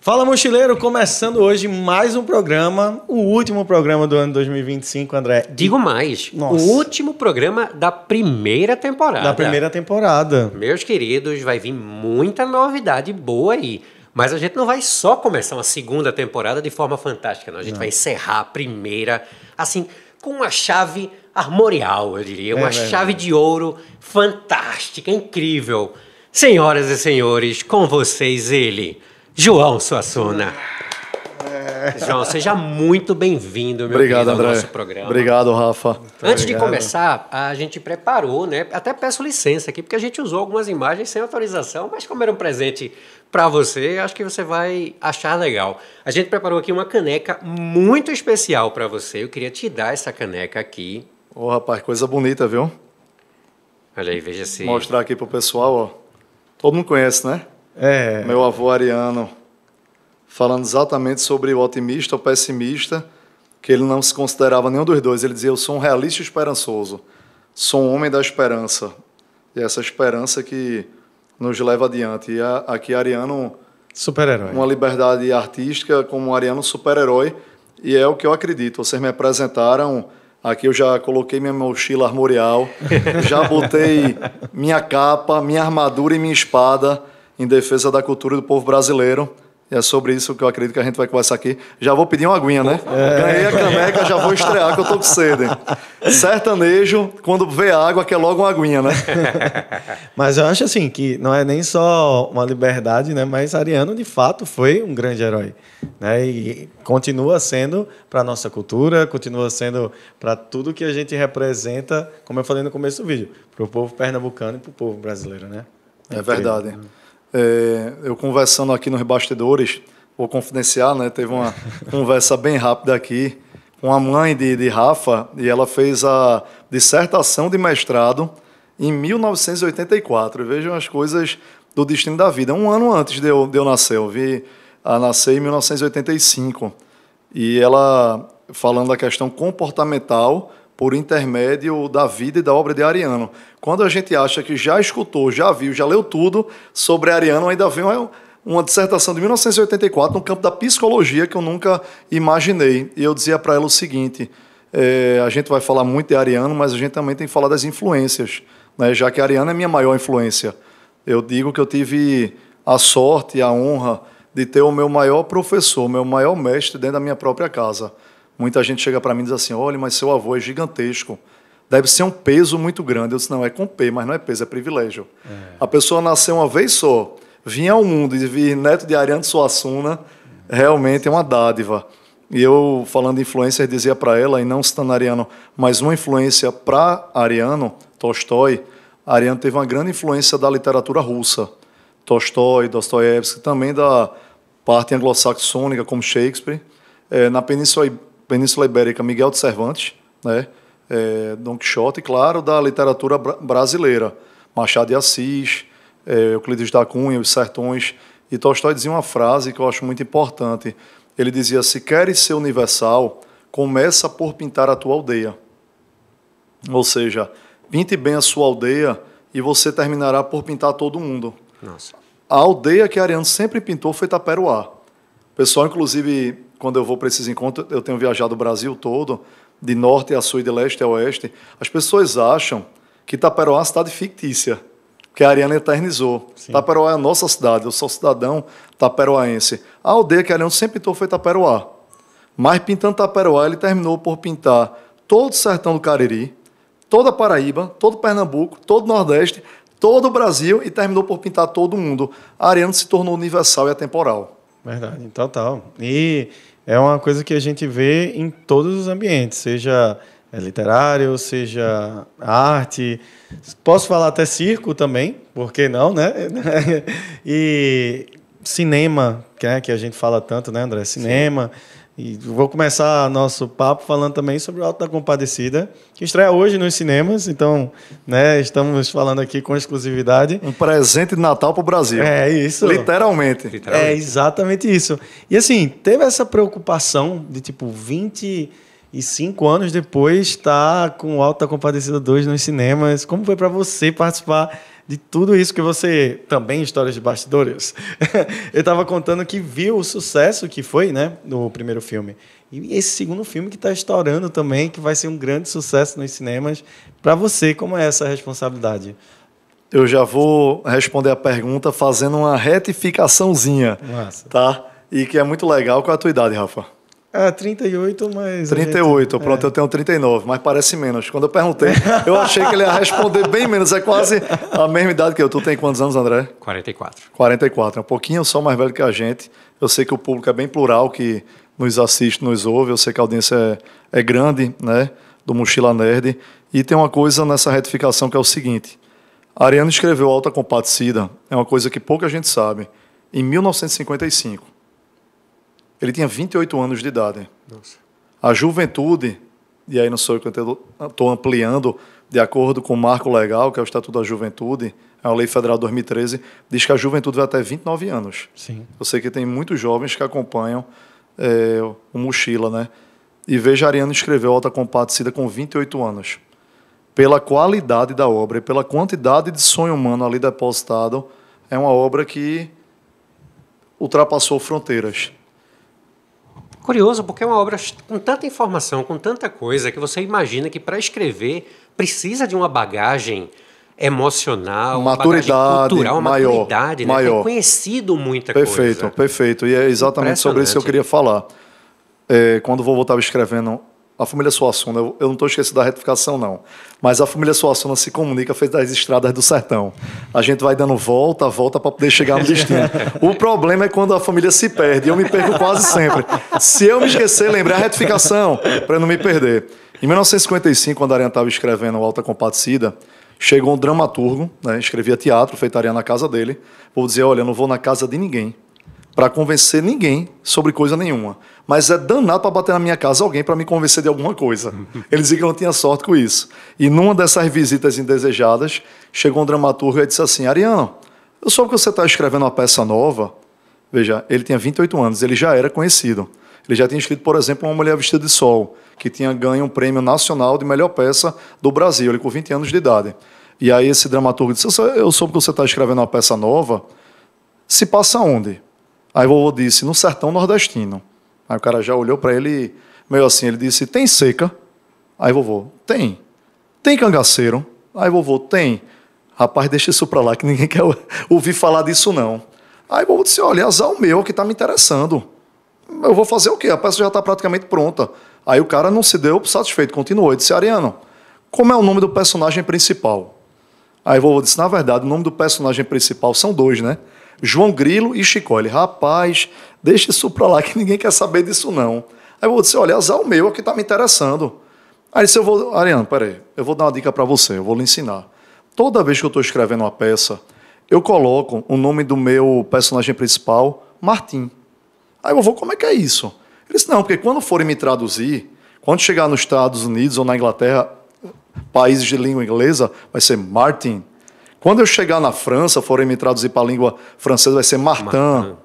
Fala, mochileiro! Começando hoje mais um programa, o último programa do ano 2025, André. Digo mais, Nossa. o último programa da primeira temporada. Da primeira temporada. Meus queridos, vai vir muita novidade boa aí. Mas a gente não vai só começar uma segunda temporada de forma fantástica, não. A gente vai encerrar a primeira, assim, com uma chave armorial, eu diria. Uma chave de ouro fantástica, incrível. Senhoras e senhores, com vocês ele... João Suassuna. João, seja muito bem-vindo, meu Obrigado, querido, ao André. nosso programa. Obrigado, Rafa. Antes de começar, a gente preparou, né? Até peço licença aqui, porque a gente usou algumas imagens sem autorização, mas como era um presente para você, acho que você vai achar legal. A gente preparou aqui uma caneca muito especial para você. Eu queria te dar essa caneca aqui. Ô, rapaz, coisa bonita, viu? Olha aí, veja se... Vou mostrar aqui pro pessoal, ó. Todo mundo conhece, né? Meu avô Ariano, falando exatamente sobre o otimista ou pessimista, que ele não se considerava nenhum dos dois. Ele dizia, eu sou um realista e esperançoso, sou um homem da esperança. E essa esperança que nos leva adiante. E aqui Ariano... Super-herói. Uma liberdade artística como Ariano super-herói. E é o que eu acredito. Vocês me apresentaram... Aqui eu já coloquei minha mochila armorial, já botei minha capa, minha armadura e minha espada em defesa da cultura do povo brasileiro. E é sobre isso que eu acredito que a gente vai conversar aqui. Já vou pedir uma aguinha, né? Ganhei a caneca, já vou estrear, que eu tô com sede. Sertanejo, quando vê água, quer logo uma aguinha, né? Mas eu acho assim que não é nem só uma liberdade, né? Mas Ariano, de fato, foi um grande herói, né? E continua sendo para a nossa cultura, continua sendo para tudo que a gente representa, como eu falei no começo do vídeo, para o povo pernambucano e para o povo brasileiro, né? É verdade. Eu conversando aqui nos bastidores, vou confidenciar, né? Teve uma conversa bem rápida aqui com a mãe de Rafa, e ela fez a dissertação de mestrado em 1984. Vejam as coisas do destino da vida. Um ano antes de eu nascer, eu vi a nascer em 1985. E ela falando da questão comportamental por intermédio da vida e da obra de Ariano. Quando a gente acha que já escutou, já viu, já leu tudo sobre Ariano, ainda vem uma dissertação de 1984 no campo da psicologia que eu nunca imaginei. E eu dizia para ela o seguinte, a gente vai falar muito de Ariano, mas a gente também tem que falar das influências, né? Já que Ariano é minha maior influência. Eu digo que eu tive a sorte e a honra de ter o meu maior professor, o meu maior mestre dentro da minha própria casa. Muita gente chega para mim e diz assim, olha, mas seu avô é gigantesco, deve ser um peso muito grande. Eu disse, não, é com P, mas não é peso, é privilégio. A pessoa nasceu uma vez só, vinha ao mundo e vir neto de Ariano Suassuna, realmente é uma dádiva. E eu, falando de influência, dizia para ela, e não citando Ariano, mas uma influência para Ariano, Tolstói. Ariano teve uma grande influência da literatura russa. Tolstói, Dostoiévski, também da parte anglo-saxônica, como Shakespeare. Na Península Ibérica, Miguel de Cervantes, né? Don Quixote, e claro, da literatura brasileira, Machado de Assis, Euclides da Cunha, Os Sertões. E Tolstói dizia uma frase que eu acho muito importante. Ele dizia, se queres ser universal, começa por pintar a tua aldeia. Ou seja, pinte bem a sua aldeia e você terminará por pintar todo mundo. Nossa. A aldeia que Ariano sempre pintou foi Taperoá. O pessoal, inclusive, quando eu vou para esses encontros, eu tenho viajado o Brasil todo, de norte a sul e de leste a oeste, as pessoas acham que Taperoá é uma cidade fictícia, que a Ariano eternizou. Sim. Taperoá é a nossa cidade, eu sou cidadão taperoaense. A aldeia que Ariano sempre pintou foi Taperoá. Mas pintando Taperoá, ele terminou por pintar todo o sertão do Cariri, toda a Paraíba, todo Pernambuco, todo o Nordeste, todo o Brasil, e terminou por pintar todo mundo. A Ariano se tornou universal e atemporal. Verdade, total. E é uma coisa que a gente vê em todos os ambientes, seja literário, seja arte, posso falar até circo também, por que não, né? E cinema, que a gente fala tanto, né, André? Cinema. Sim. E vou começar nosso papo falando também sobre o Auto da Compadecida, que estreia hoje nos cinemas, então, né, estamos falando aqui com exclusividade. Um presente de Natal para o Brasil. É isso. Literalmente. É exatamente isso. E assim, teve essa preocupação de tipo 25 anos depois estar com o Auto da Compadecida 2 nos cinemas. Como foi para você participar de tudo isso que você... Também histórias de bastidores. Eu estava contando que viu o sucesso que foi, né, no primeiro filme. E esse segundo filme que está estourando também, que vai ser um grande sucesso nos cinemas. Para você, como é essa responsabilidade? Eu já vou responder a pergunta fazendo uma retificaçãozinha. Massa. Tá? E que é muito legal. Qual é a tua idade, Rafa? 38, mas... 38, pronto, eu tenho 39, mas parece menos. Quando eu perguntei, eu achei que ele ia responder bem menos. É quase a mesma idade que eu. Tu tem quantos anos, André? 44. 44, um pouquinho só mais velho que a gente. Eu sei que o público é bem plural, que nos assiste, nos ouve. Eu sei que a audiência é grande, né, do Mochila Nerd. E tem uma coisa nessa retificação que é o seguinte. A Ariano escreveu Auto da Compadecida, é uma coisa que pouca gente sabe, em 1955. Ele tinha 28 anos de idade. Nossa. A juventude, e aí não sou eu que estou ampliando, de acordo com o marco legal, que é o Estatuto da Juventude, é uma lei federal de 2013, diz que a juventude vai até 29 anos. Sim. Eu sei que tem muitos jovens que acompanham o Mochila, né? E veja, Ariano escreveu Auto da Compadecida com 28 anos. Pela qualidade da obra e pela quantidade de sonho humano ali depositado, é uma obra que ultrapassou fronteiras. Curioso, porque é uma obra com tanta informação, com tanta coisa, que você imagina que para escrever precisa de uma bagagem emocional, maturidade, uma bagagem cultural, uma maior, maturidade, né? maior. Ter conhecido muita Perfeito, coisa. perfeito. E é exatamente sobre isso que eu queria falar. Quando o vovô estava escrevendo a família Suassuna, eu não estou esquecendo da retificação, não, mas a família Suassuna se comunica feito das estradas do sertão. A gente vai dando volta para poder chegar no destino. O problema é quando a família se perde. Eu me perco quase sempre. Se eu me esquecer, lembre a retificação, para não me perder. Em 1955, quando a Ariano estava escrevendo Auto da Compadecida, chegou um dramaturgo, né, escrevia teatro, feitaria na casa dele. Vou dizer, olha, eu não vou na casa de ninguém para convencer ninguém sobre coisa nenhuma. Mas é danado para bater na minha casa alguém para me convencer de alguma coisa. Ele dizia que eu não tinha sorte com isso. E numa dessas visitas indesejadas, chegou um dramaturgo e disse assim, Ariano, eu soube que você está escrevendo uma peça nova. Veja, ele tinha 28 anos, ele já era conhecido. Ele já tinha escrito, por exemplo, Uma Mulher Vestida de Sol, que tinha ganho um prêmio nacional de melhor peça do Brasil, ele com 20 anos de idade. E aí esse dramaturgo disse, eu soube que você está escrevendo uma peça nova, se passa onde? Aí o vovô disse, no sertão nordestino. Aí o cara já olhou para ele, meio assim, ele disse, tem seca? Aí vovô, tem. Tem cangaceiro? Aí vovô, tem. Rapaz, deixa isso para lá, que ninguém quer ouvir falar disso, não. Aí vovô disse, olha, azar o meu, que está me interessando. Eu vou fazer o quê? A peça já está praticamente pronta. Aí o cara não se deu satisfeito, continuou. Ele disse, Ariano, como é o nome do personagem principal? Aí o vovô disse, na verdade, o nome do personagem principal são dois, né? João Grilo e Chicó. Ele, rapaz, deixa isso pra lá que ninguém quer saber disso não. Aí eu vou dizer, olha, azar o meu, é que tá me interessando. Aí disse, Ariano, peraí, eu vou dar uma dica para você, eu vou lhe ensinar. Toda vez que eu estou escrevendo uma peça, eu coloco o nome do meu personagem principal, Martim. Aí eu vou, como é que é isso? Ele disse, não, porque quando forem me traduzir, quando chegar nos Estados Unidos ou na Inglaterra, países de língua inglesa, vai ser Martin. Quando eu chegar na França, forem me traduzir para a língua francesa, vai ser Martin.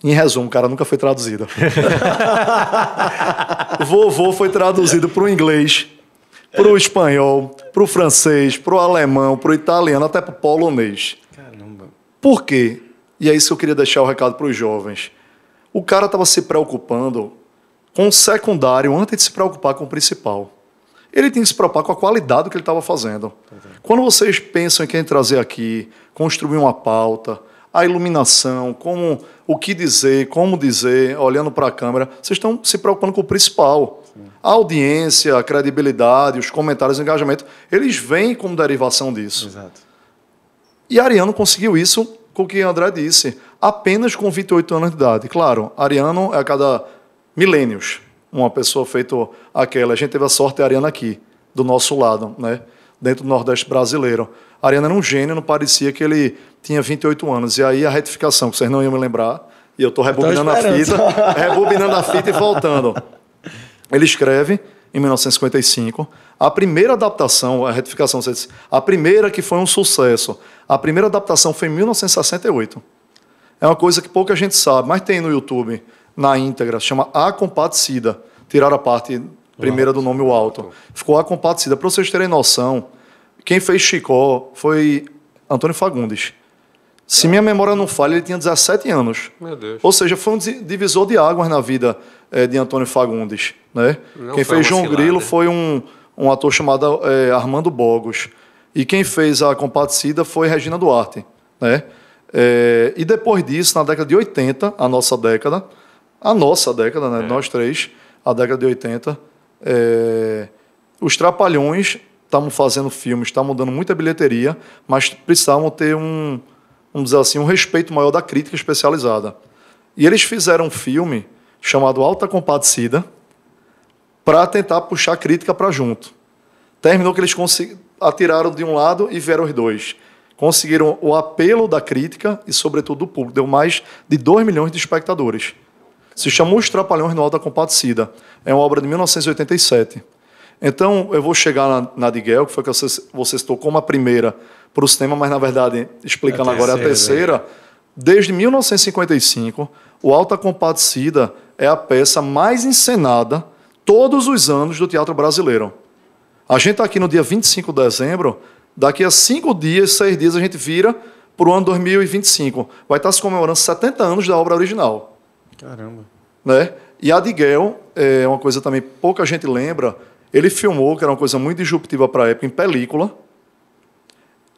Em resumo, o cara nunca foi traduzido. O vovô foi traduzido para o inglês, para o espanhol, para o francês, para o alemão, para o italiano, até para o polonês. Caramba. Por quê? E é isso que eu queria deixar o recado para os jovens. O cara estava se preocupando com o secundário antes de se preocupar com o principal. Ele tinha que se preocupar com a qualidade do que ele estava fazendo. Quando vocês pensam em quem trazer aqui, construir uma pauta, a iluminação, o que dizer, como dizer, olhando para a câmera, vocês estão se preocupando com o principal. Sim. A audiência, a credibilidade, os comentários, o engajamento, eles vêm como derivação disso. Exato. E Ariano conseguiu isso com o que André disse, apenas com 28 anos de idade. Claro, Ariano é a cada milênios. Uma pessoa feita aquela. A gente teve a sorte de Ariano aqui, do nosso lado, né? Dentro do Nordeste brasileiro. Ariano era um gênio, não parecia que ele tinha 28 anos. E aí a retificação, que vocês não iam me lembrar, e eu estou rebobinando a fita e voltando. Ele escreve, em 1955, a primeira adaptação, a retificação, você disse, a primeira que foi um sucesso, a primeira adaptação foi em 1968. É uma coisa que pouca gente sabe, mas tem no YouTube, na íntegra, chama A Compadecida. Tiraram a parte primeira do nome, o alto. Ficou A Compadecida. Para vocês terem noção, quem fez Chicó foi Antônio Fagundes. Se minha memória não falha, ele tinha 17 anos. Meu Deus. Ou seja, foi um divisor de águas na vida de Antônio Fagundes. Né? Quem fez João Grilo foi um ator chamado Armando Bogos. E quem fez a Compadecida foi Regina Duarte. Né? E depois disso, na década de 80, a nossa década, né? Nós três, a década de 80, os Trapalhões estavam fazendo filmes, estavam dando muita bilheteria, mas precisavam ter vamos dizer assim, um respeito maior da crítica especializada. E eles fizeram um filme chamado Alta Compadecida para tentar puxar a crítica para junto. Terminou que eles atiraram de um lado e vieram os dois. Conseguiram o apelo da crítica e, sobretudo, do público. Deu mais de 2 milhões de espectadores. Se chamou Os Trapalhões no Alta Compadecida. É uma obra de 1987. Então, eu vou chegar na de Guel, que foi que você citou como a primeira para o cinema, mas, na verdade, explicando agora, é a terceira. Desde 1955, o Alta Compadecida é a peça mais encenada todos os anos do teatro brasileiro. A gente está aqui no dia 25 de dezembro, daqui a 5 dias, 6 dias, a gente vira para o ano 2025. Vai estar se comemorando 70 anos da obra original. Caramba. Né? E a de Guel, é uma coisa também pouca gente lembra, ele filmou, que era uma coisa muito disruptiva para a época, em película.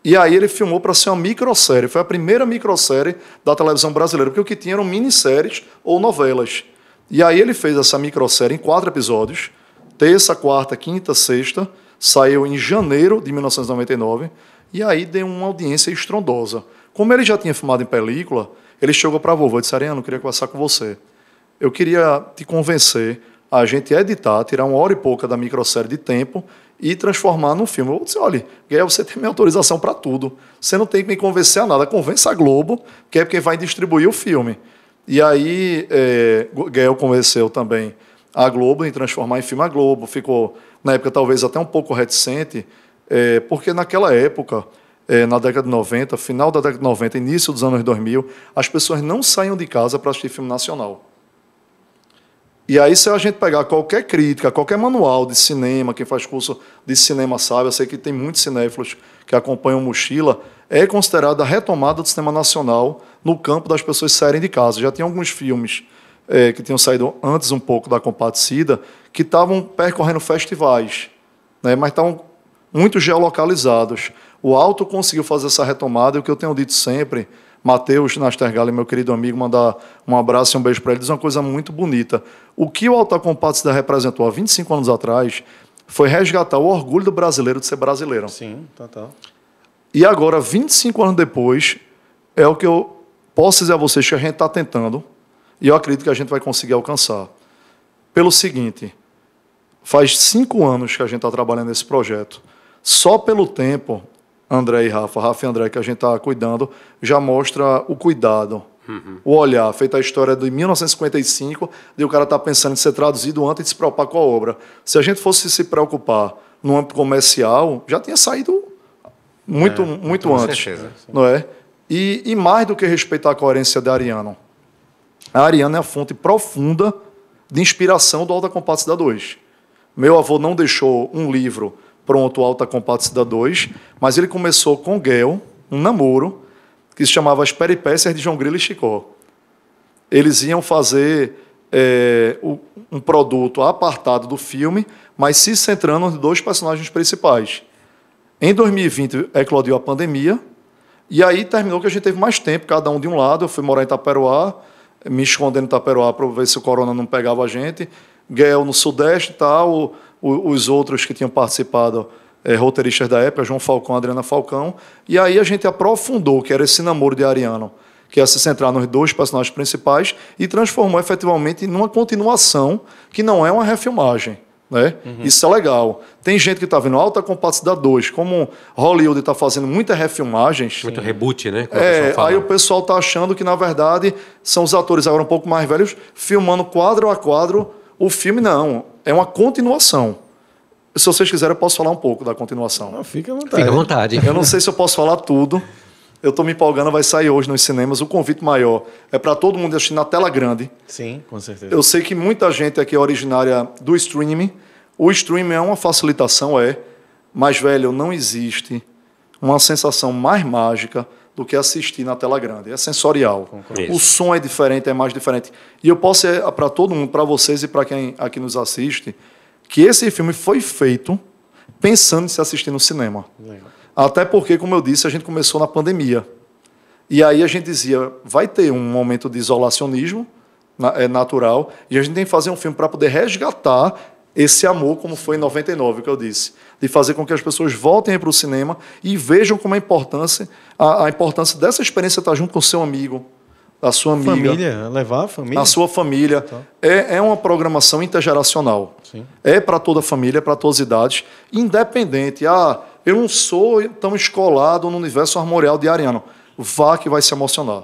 E aí ele filmou para ser uma microssérie. Foi a primeira microssérie da televisão brasileira, porque o que tinha eram minisséries ou novelas. E aí ele fez essa microssérie em 4 episódios, terça, quarta, quinta, sexta, saiu em janeiro de 1999, e aí deu uma audiência estrondosa. Como ele já tinha filmado em película, ele chegou para a vovó e disse: Ariano, eu queria conversar com você. Eu queria te convencer a gente editar, tirar 1 hora e pouca da microssérie de tempo e transformar num filme. Eu disse: olha, Guel, você tem minha autorização para tudo. Você não tem que me convencer a nada. Convença a Globo, que é quem vai distribuir o filme. E aí, Guel convenceu também a Globo em transformar em filme. A Globo ficou, na época, talvez até um pouco reticente, porque naquela época, na década de 90, final da década de 90, início dos anos 2000, as pessoas não saíam de casa para assistir filme nacional. E aí, se a gente pegar qualquer crítica, qualquer manual de cinema, quem faz curso de cinema sabe, eu sei que tem muitos cinéfilos que acompanham Mochila, é considerada a retomada do cinema nacional no campo das pessoas saírem de casa. Já tinha alguns filmes que tinham saído antes um pouco da Compadecida, que estavam percorrendo festivais, né, mas estavam muito geolocalizados. O Alto conseguiu fazer essa retomada, e o que eu tenho dito sempre, Matheus Nastergalli, meu querido amigo, mandar um abraço e um beijo para ele, diz uma coisa muito bonita. O que o Alta Compadecida representou há 25 anos atrás foi resgatar o orgulho do brasileiro de ser brasileiro. Sim, total. E agora, 25 anos depois, é o que eu posso dizer a vocês que a gente está tentando, e eu acredito que a gente vai conseguir alcançar. Pelo seguinte, faz 5 anos que a gente está trabalhando nesse projeto. Só pelo tempo, André e Rafa e André, que a gente está cuidando, já mostra o cuidado, o olhar. Feita a história de 1955, de o cara estar pensando em ser traduzido antes de se preocupar com a obra. Se a gente fosse se preocupar no âmbito comercial, já tinha saído muito antes. Certeza. Não é? E mais do que respeitar a coerência da Ariano, a Ariano é a fonte profunda de inspiração do Alta Compadecida 2. Meu avô não deixou um livro pronto, Alta Compadecida 2, mas ele começou com Guel, um namoro, que se chamava As Peripécias de João Grilo e Chicó. Eles iam fazer um produto apartado do filme, mas se centrando nos 2 personagens principais. Em 2020, eclodiu a pandemia, e aí terminou que a gente teve mais tempo, cada um de um lado. Eu fui morar em Itaperoá, me escondendo em Itaperoá para ver se o corona não pegava a gente. Guel no Sudeste e tal, os outros que tinham participado, roteiristas da época, João Falcão, Adriana Falcão. E aí a gente aprofundou, que era esse namoro de Ariano, que ia se centrar nos 2 personagens principais, e transformou efetivamente numa continuação, que não é uma refilmagem. Né? Isso é legal. Tem gente que está vendo Alta Compadecida 2, como Hollywood está fazendo muitas refilmagens. Muito reboot, né? Aí o pessoal está achando que, na verdade, são os atores agora um pouco mais velhos filmando quadro a quadro o filme. Não, é uma continuação. Se vocês quiserem, eu posso falar um pouco da continuação. Não, fica à vontade. Fica à vontade. Eu não sei se eu posso falar tudo. Eu estou me empolgando, vai sair hoje nos cinemas. O convite maior é para todo mundo assistir na tela grande. Sim, com certeza. Eu sei que muita gente aqui é originária do streaming. O streaming é uma facilitação, mas, velho, não existe uma sensação mais mágica do que assistir na tela grande. É sensorial. O som é diferente, é mais diferente. E eu posso dizer para todo mundo, para vocês e para quem aqui nos assiste, que esse filme foi feito pensando em se assistir no cinema. Legal. Até porque, como eu disse, a gente começou na pandemia. E aí a gente dizia, vai ter um momento de isolacionismo, é natural, e a gente tem que fazer um filme para poder resgatar esse amor, como foi em 99, que eu disse, de fazer com que as pessoas voltem para o cinema e vejam como a importância dessa experiência estar junto com o seu amigo, a sua amiga. Família, levar a família. A sua família. Então. É uma programação intergeracional. Sim. É para toda a família, é para todas as idades, independente. Eu não sou tão escolado no universo armorial de Ariano. Vá que vai se emocionar.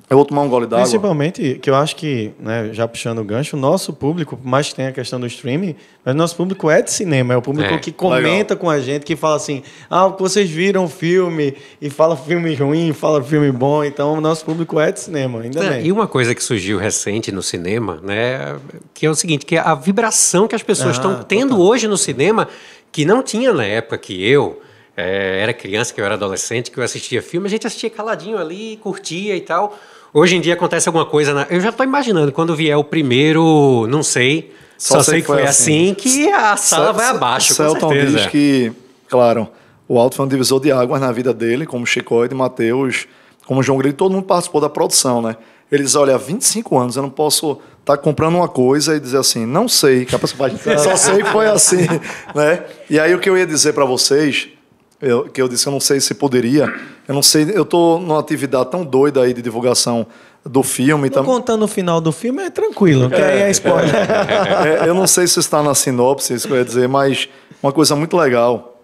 Eu vou tomar um gole d'água. Principalmente, que eu acho que, né, já puxando o gancho, o nosso público, por mais que tenha a questão do streaming, mas o nosso público é de cinema, é o público que comenta com a gente, que fala assim, vocês viram o filme, e fala filme ruim, fala filme bom, então o nosso público é de cinema, ainda bem. E uma coisa que surgiu recente no cinema, né, que é o seguinte, que é a vibração que as pessoas estão tendo hoje no cinema, que não tinha na época que eu era criança, que eu era adolescente, que eu assistia filme, a gente assistia caladinho ali, curtia e tal. Hoje em dia acontece alguma coisa... Eu já estou imaginando, quando vier o primeiro, não sei, só sei que foi assim, que a sala vai abaixo, com Celton certeza. diz que, claro, o Alto foi um divisor de águas na vida dele, como Chicoide, Matheus, como João Grilo, todo mundo participou da produção, né? Ele diz, olha, há 25 anos eu não posso estar comprando uma coisa e dizer assim, não sei, que a pessoa vai só sei que foi assim, né? E aí o que eu ia dizer para vocês... que eu disse que eu não sei se poderia, eu não sei, eu estou numa atividade tão doida aí de divulgação do filme. Não contando o final do filme é tranquilo, que aí é spoiler. Eu não sei se está na sinopse, isso que eu ia dizer, mas uma coisa muito legal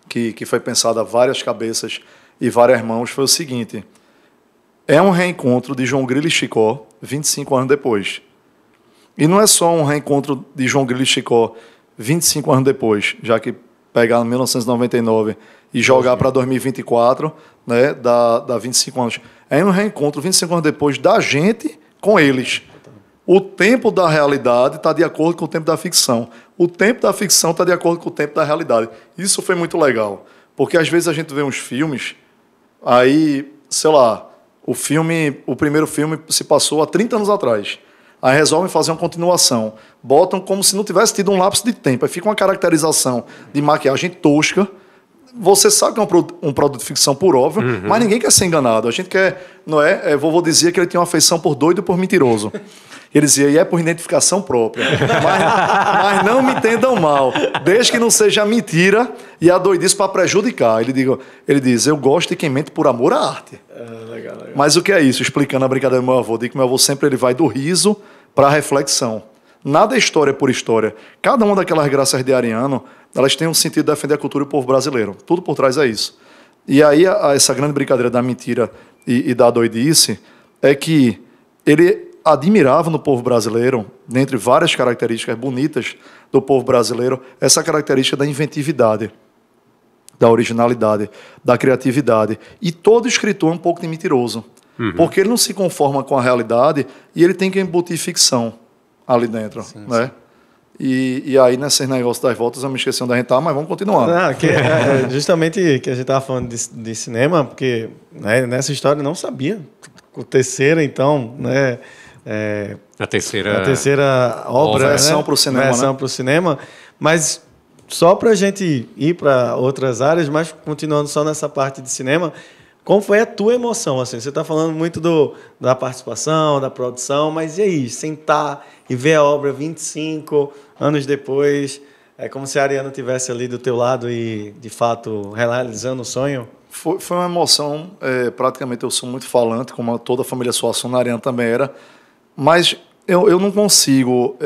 que foi pensada a várias cabeças e várias mãos foi o seguinte, é um reencontro de João Grilo e Chicó 25 anos depois. E não é só um reencontro de João Grilo e Chicó 25 anos depois, já que pegar em 1999 e jogar para 2024, né, dá 25 anos. É um reencontro 25 anos depois da gente com eles. O tempo da realidade está de acordo com o tempo da ficção. O tempo da ficção está de acordo com o tempo da realidade. Isso foi muito legal, porque às vezes a gente vê uns filmes, aí, sei lá, o primeiro filme se passou há 30 anos atrás. Aí resolvem fazer uma continuação. Botam como se não tivesse tido um lapso de tempo. Aí fica uma caracterização de maquiagem tosca. Você sabe que é um produto de ficção por óbvio, mas ninguém quer ser enganado. A gente quer, não é? Vovô dizia que ele tinha uma afeição por doido e por mentiroso. Ele dizia, e é por identificação própria. Mas não me entendam mal. Desde que não seja mentira e a doidice para prejudicar. Ele diz, eu gosto de quem mente por amor à arte. Legal. Mas o que é isso? Explicando a brincadeira do meu avô. Digo que meu avô sempre vai do riso para a reflexão. Nada é história por história. Cada uma daquelas graças de Ariano, elas têm um sentido de defender a cultura e o povo brasileiro. Tudo por trás é isso. E aí, essa grande brincadeira da mentira e da doidice é que ele admirava no povo brasileiro, dentre várias características bonitas do povo brasileiro, essa característica da inventividade, da originalidade, da criatividade. E todo escritor é um pouco de mentiroso, porque ele não se conforma com a realidade e ele tem que embutir ficção ali dentro, sim, né? Sim. E aí, nesses negócios das voltas, eu me esqueci onde a gente tá, mas vamos continuar. Justamente que a gente estava falando de cinema, porque, né, nessa história eu não sabia. O terceiro, então, né? A terceira obra, versão, né? Para o cinema, versão, né? Para o cinema, mas só para a gente ir para outras áreas, mas continuando só nessa parte de cinema, como foi a tua emoção? Assim, você está falando muito da participação, da produção, mas e aí, sentar e ver a obra 25 anos depois, é como se a Ariano estivesse ali do teu lado e, de fato, realizando o sonho? Foi uma emoção, praticamente eu sou muito falante, como toda a família Suassuna, a Ariano também era, mas eu não consigo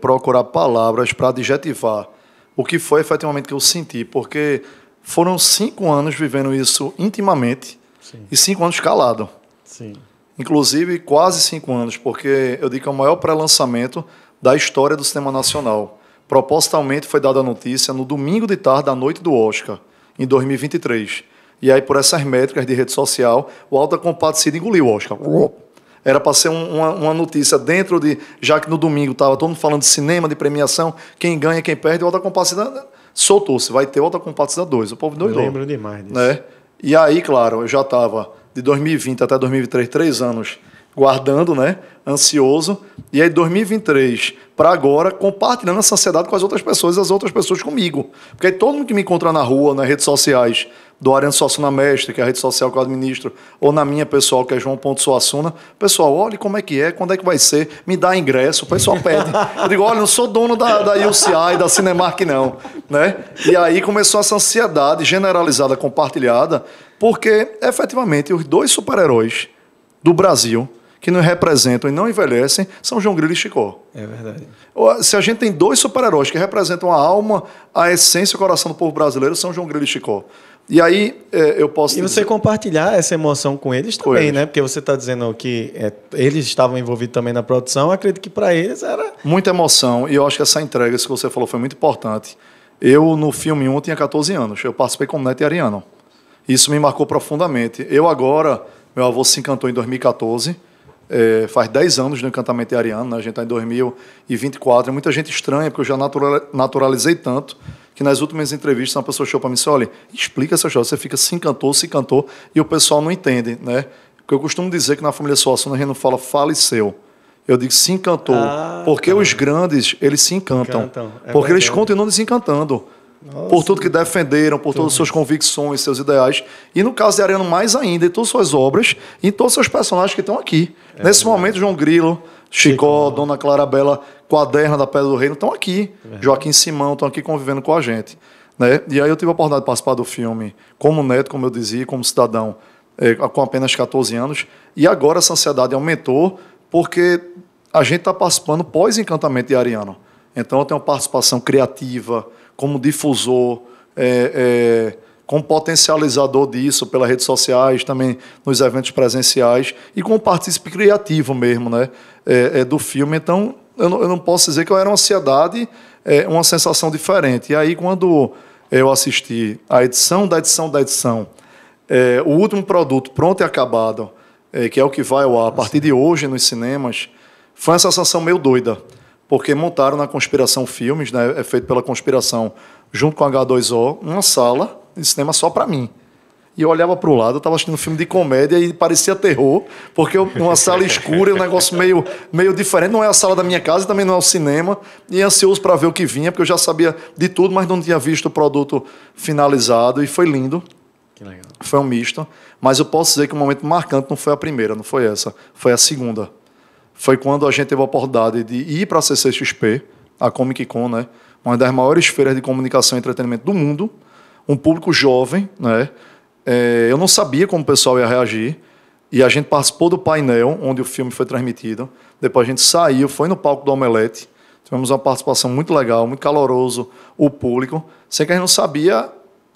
procurar palavras para adjetivar o que foi efetivamente que eu senti, porque foram 5 anos vivendo isso intimamente. Sim. E 5 anos calado. Sim. Inclusive, quase 5 anos, porque eu digo que é o maior pré-lançamento da história do cinema nacional. Propositalmente foi dada a notícia no domingo de tarde da noite do Oscar, em 2023. E aí, por essas métricas de rede social, o Auto da Compadecida engoliu o Oscar. Era para ser uma notícia dentro de... Já que no domingo estava todo mundo falando de cinema, de premiação, quem ganha, quem perde, o Auto da Compadecida soltou-se, vai ter outra Compadecida 2. O povo doidou. Eu lembro demais disso. Né? E aí, claro, eu já estava de 2020 até 2023, 3 anos guardando, né? Ansioso. E aí, 2023 para agora, compartilhando essa ansiedade com as outras pessoas e as outras pessoas comigo. Porque aí todo mundo que me encontra na rua, nas redes sociais, do Ariano Suassuna Mestre, que é a rede social que eu administro, ou na minha pessoal, que é João.Suassuna, pessoal, olha como é que é, quando é que vai ser, me dá ingresso, o pessoal pede. Eu digo, olha, não sou dono da UCI, da Cinemark, não. Né? E aí começou essa ansiedade generalizada, compartilhada, porque, efetivamente, os 2 super-heróis do Brasil que nos representam e não envelhecem são João Grilo e Chicó. É verdade. Se a gente tem 2 super-heróis que representam a alma, a essência e o coração do povo brasileiro, são João Grilo e Chicó. E aí eu posso... E você compartilhar essa emoção com eles também, com eles. Né? Porque você está dizendo que eles estavam envolvidos também na produção, eu acredito que para eles era... Muita emoção, e eu acho que essa entrega, isso que você falou, foi muito importante. Eu, no filme 1, tinha 14 anos, eu participei como neto e Ariano. Isso me marcou profundamente. Eu agora, meu avô se encantou em 2014, faz 10 anos do encantamento de Ariano, né? A gente está em 2024, muita gente estranha, porque eu já naturalizei tanto, que nas últimas entrevistas uma pessoa chegou para mim e disse, olha, explica essa história, você fica se encantou, e o pessoal não entende, né? Porque eu costumo dizer que na família Suassuna a gente não fala faleceu, eu digo se encantou, porque os grandes, eles se encantam, porque eles continuam desencantando. Nossa. Por tudo que defenderam, por todas as suas convicções, seus ideais. E no caso de Ariano, mais ainda, em todas as suas obras, e em todos os seus personagens que estão aqui. Nesse momento, João Grilo, Chicó, Dona Clarabella, Quaderna da Pedra do Reino, estão aqui. Joaquim Simão, estão aqui convivendo com a gente. Né? E aí eu tive a oportunidade de participar do filme como neto, como eu dizia, como cidadão, com apenas 14 anos. E agora essa ansiedade aumentou, porque a gente está participando pós-encantamento de Ariano. Então eu tenho uma participação criativa, como difusor, como potencializador disso pelas redes sociais, também nos eventos presenciais, e como partícipe criativo mesmo, né, do filme. Então, eu não posso dizer que eu era uma ansiedade, uma sensação diferente. E aí, quando eu assisti a edição da edição da edição, o último produto pronto e acabado, que é o que vai ao ar a partir de hoje nos cinemas, foi uma sensação meio doida, porque montaram na Conspiração Filmes, né, feito pela Conspiração, junto com a H2O, uma sala de cinema só para mim. E eu olhava para o lado, eu estava assistindo um filme de comédia e parecia terror, porque uma sala escura, um negócio meio diferente. Não é a sala da minha casa, também não é o cinema. E ansioso para ver o que vinha, porque eu já sabia de tudo, mas não tinha visto o produto finalizado. E foi lindo. Que legal. Foi um misto. Mas eu posso dizer que o momento marcante não foi a primeira, não foi essa. Foi a segunda. Foi quando a gente teve a oportunidade de ir para a CCXP, a Comic Con, né? Uma das maiores feiras de comunicação e entretenimento do mundo, um público jovem, né? Eu não sabia como o pessoal ia reagir, e a gente participou do painel onde o filme foi transmitido. Depois a gente saiu, foi no palco do Omelete, tivemos uma participação muito legal, muito caloroso, o público, sem que a gente não sabia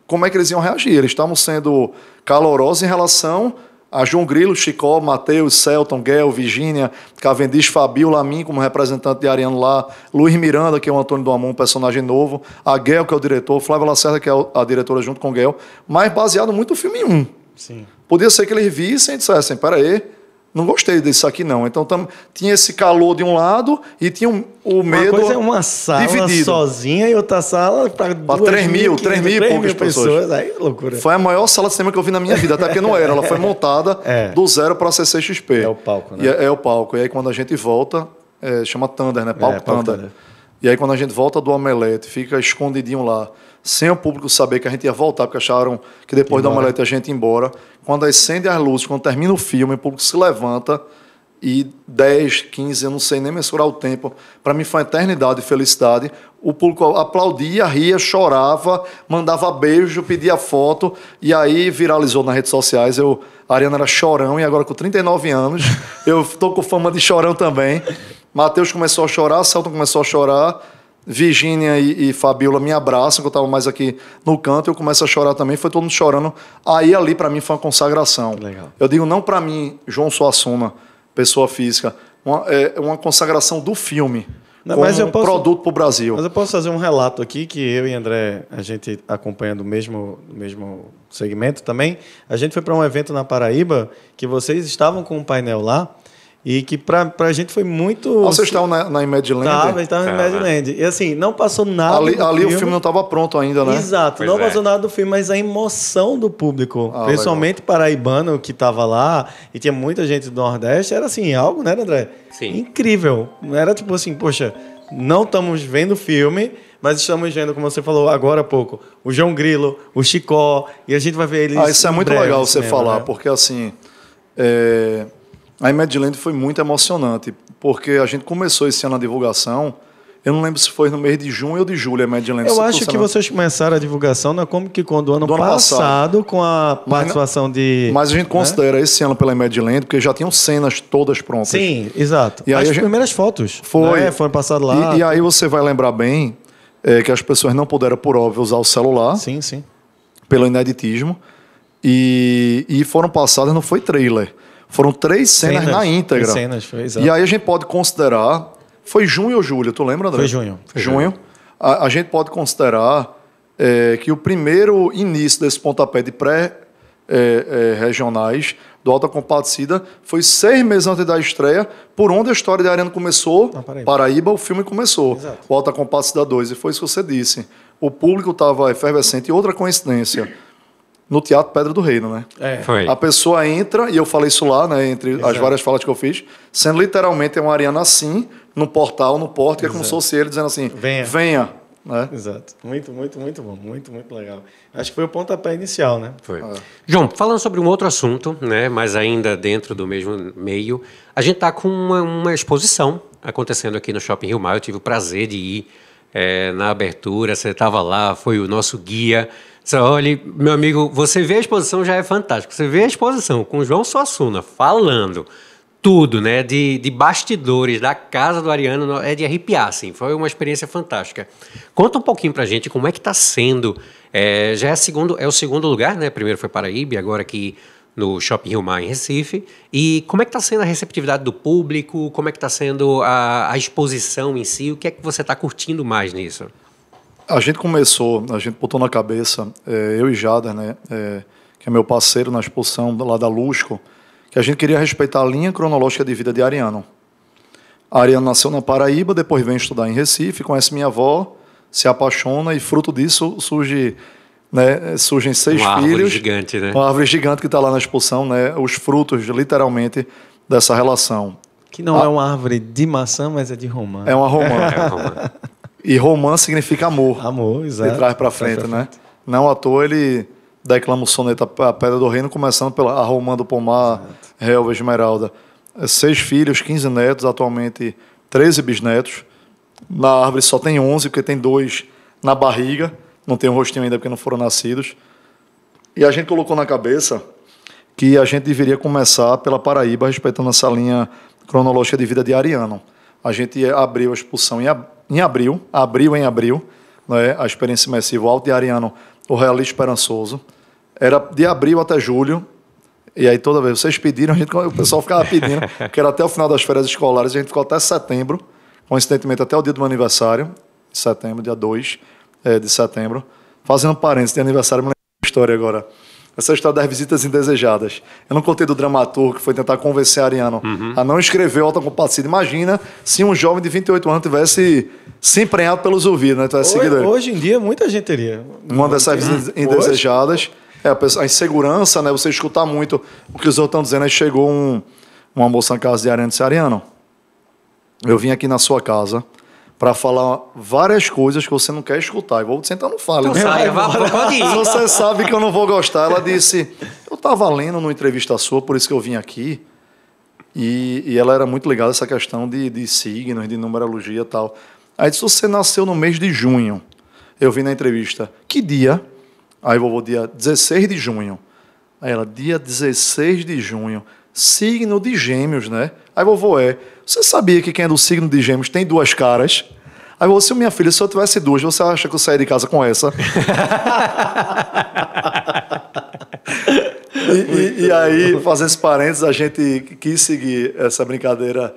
como é que eles iam reagir. Eles estavam sendo calorosos em relação a João Grilo, Chicó, Matheus, Celton, Guel, Virgínia, Cavendish, Fabio, Lamin, como representante de Ariano lá, Luiz Miranda, que é o Antônio do Amon, um personagem novo, a Guel, que é o diretor, Flávia Lacerda, que é a diretora junto com Guel, mas baseado muito no filme 1. Sim. Podia ser que eles vissem e dissessem, peraí, não gostei disso aqui não. Então tinha esse calor de um lado e tinha o medo. Uma coisa é uma sala dividido, sozinha, e outra sala para 3 mil e poucas pessoas. Aí, loucura. Foi a maior sala de cinema que eu vi na minha vida, até porque não era. Ela foi montada do zero para a CCXP. É o palco, né? É o palco. E aí quando a gente volta, chama Thunder, né? Palco Thunder. E aí quando a gente volta do Omelete, fica escondidinho lá, sem o público saber que a gente ia voltar, porque acharam que depois do Omelete a gente ia embora. Quando acende as luzes, quando termina o filme, o público se levanta e 10, 15, eu não sei nem mensurar o tempo. Para mim foi uma eternidade de felicidade. O público aplaudia, ria, chorava, mandava beijo, pedia foto, e aí viralizou nas redes sociais. A Ariana era chorão, e agora com 39 anos, eu estou com fama de chorão também. Matheus começou a chorar, Celton começou a chorar, Virgínia e Fabiola me abraçam, que eu estava mais aqui no canto, eu começo a chorar também, foi todo mundo chorando. Aí ali para mim foi uma consagração. Legal. Eu digo não para mim, João Suassuna, pessoa física, uma consagração do filme, mas um produto para o Brasil. Mas eu posso fazer um relato aqui, que eu e André, a gente acompanhando o mesmo segmento também, a gente foi para um evento na Paraíba, que vocês estavam com um painel lá, e que pra gente foi muito... Vocês estavam na Imagiland? Estava na Imagiland. E assim, não passou nada ali o filme não estava pronto ainda, né? Exato, Pois não é. passou nada do filme, mas a emoção do público, principalmente paraibano que estava lá, e tinha muita gente do Nordeste, era assim, algo, né, André? Sim. Incrível. Era tipo assim, poxa, não estamos vendo o filme, mas estamos vendo, como você falou agora há pouco, o João Grilo, o Chicó, e a gente vai ver eles. Isso é em muito breve legal no você cinema, falar, né? porque assim, a Imagiland foi muito emocionante, porque a gente começou esse ano a divulgação, eu não lembro se foi no mês de junho ou de julho a Imagiland. Eu acho que vocês começaram a divulgação na Comic Con do ano passado, com a participação de... Mas a gente considera esse ano pela Imagiland, porque já tinham cenas todas prontas. Sim, exato. E aí as primeiras fotos. Foi. Né? Foram passadas lá. E aí você vai lembrar bem que as pessoas não puderam, por óbvio, usar o celular, Sim, sim. pelo ineditismo, e foram passadas, não foi trailer, foram 3 cenas na íntegra. Cenas, foi, exato. E aí a gente pode considerar, foi junho ou julho, tu lembra, André? Foi junho. Junho. A gente pode considerar que o primeiro início desse pontapé de regionais do Alta Compadecida foi 6 meses antes da estreia, por onde a história de Ariano começou, Paraíba, o filme começou. Exato. O Alta Compadecida 2, e foi isso que você disse. O público estava efervescente. E outra coincidência, no Teatro Pedra do Reino, né? Foi. A pessoa entra, e eu falei isso lá, né, entre as várias falas que eu fiz, sendo literalmente uma Ariana assim, no portal, no porto, que é como se fosse ele dizendo assim, venha. Né? Exato. Muito, muito, muito bom. Muito, muito legal. Acho que foi o pontapé inicial, né? Foi. João, falando sobre um outro assunto, né, mas ainda dentro do mesmo meio, a gente está com uma exposição acontecendo aqui no Shopping Rio Mar. Eu tive o prazer de ir na abertura, você estava lá, foi o nosso guia. Olha, meu amigo, você vê a exposição já é fantástico. Você vê a exposição com o João Suassuna falando tudo, né, de bastidores da casa do Ariano, é de arrepiar, assim. Foi uma experiência fantástica. Conta um pouquinho pra gente como é que está sendo. Já é o segundo lugar, né? Primeiro foi Paraíba, agora aqui no Shopping Rio Mar, em Recife. E como é que está sendo a receptividade do público? Como é que está sendo a exposição em si? O que é que você está curtindo mais nisso? A gente botou na cabeça, eu e Jader, né, que é meu parceiro na exposição lá da Lusco, que a gente queria respeitar a linha cronológica de vida de Ariano. A Ariano nasceu na Paraíba, depois vem estudar em Recife, conhece minha avó, se apaixona e fruto disso surgem 6 uma árvore filhos. Gigante, né? Uma árvore gigante que está lá na exposição, né, os frutos, literalmente, dessa relação. Que não é uma árvore de maçã, mas é de romã. É uma romã. Romã. E romã significa amor. Amor, exato. De trás para frente, né? Não à toa ele declama o soneto A Pedra do Reino, começando pela A Romã do Pomar, Relva Esmeralda. 6 filhos, 15 netos, atualmente 13 bisnetos. Na árvore só tem 11, porque tem 2 na barriga. Não tem um rostinho ainda porque não foram nascidos. E a gente colocou na cabeça que a gente deveria começar pela Paraíba, respeitando essa linha cronológica de vida de Ariano. A gente abriu a exposição em abril, né, a experiência imersiva Alto de Ariano, o Realista Esperançoso. Era de abril até julho, e aí toda vez vocês pediram, o pessoal ficava pedindo, que era até o final das férias escolares, a gente ficou até setembro, coincidentemente até o dia do meu aniversário, setembro, dia 2 de setembro. Fazendo parênteses de aniversário, me lembro da história agora. Essa história das visitas indesejadas. Eu não contei do dramaturgo que foi tentar convencer Ariano a não escrever Alta Compadecida. Imagina se um jovem de 28 anos tivesse se emprenhado pelos ouvidos, né? Hoje em dia, muita gente teria. Uma dessas visitas indesejadas a insegurança, né? Você escutar muito o que os outros estão dizendo. Aí chegou uma moça na casa de Ariano e disse: Ariano, eu vim aqui na sua casa para falar várias coisas que você não quer escutar. Eu vou sentar, não fale. Então saia, pode ir. Você sabe que eu não vou gostar. Ela disse: eu estava lendo numa entrevista sua, por isso que eu vim aqui. E ela era muito ligada a essa questão de signos, de numerologia e tal. Aí disse: você nasceu no mês de junho. Eu vi na entrevista: que dia? Aí vovô, dia 16 de junho. Aí ela: dia 16 de junho. Signo de Gêmeos, né? Aí vovô, você sabia que quem é do signo de Gêmeos tem 2 caras? Aí você, minha filha, se eu tivesse 2, você acha que eu saia de casa com essa? e aí, fazendo esse parênteses, a gente quis seguir essa brincadeira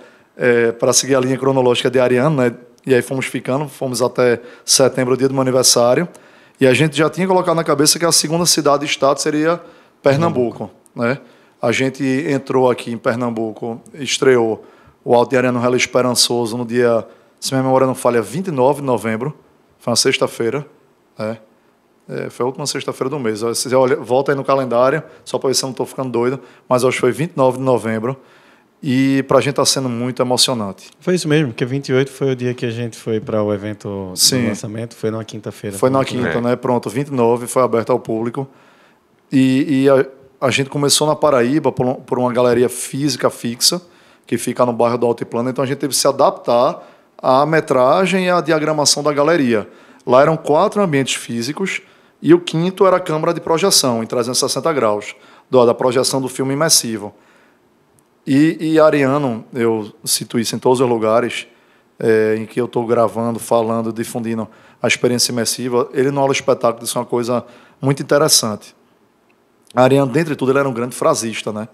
para seguir a linha cronológica de Ariano, né? E aí fomos até setembro, o dia do meu aniversário, e a gente já tinha colocado na cabeça que a segunda cidade-estado seria Pernambuco, né? A gente entrou aqui em Pernambuco, estreou o Alto de Ariano Hella Esperançoso no dia, se minha memória não falha, 29 de novembro. Foi uma sexta-feira. Foi a última sexta-feira do mês. Você olha, volta aí no calendário, só para ver se eu não estou ficando doido, mas acho que foi 29 de novembro. E para a gente está sendo muito emocionante. Foi isso mesmo, porque 28 foi o dia que a gente foi para o evento Sim. do lançamento, foi numa quinta-feira. Foi na quinta, né? Pronto, 29 foi aberto ao público. E a gente começou na Paraíba por uma galeria física fixa, que fica no bairro do Altiplano, então a gente teve que se adaptar à metragem e à diagramação da galeria. Lá eram 4 ambientes físicos e o quinto era a câmara de projeção, em 360 graus, da projeção do filme imersivo. E Ariano, eu cito isso em todos os lugares em que eu estou gravando, falando, difundindo a experiência imersiva, ele no aula espetáculo disse uma coisa muito interessante. Ariano, dentre tudo, ele era um grande frasista, né?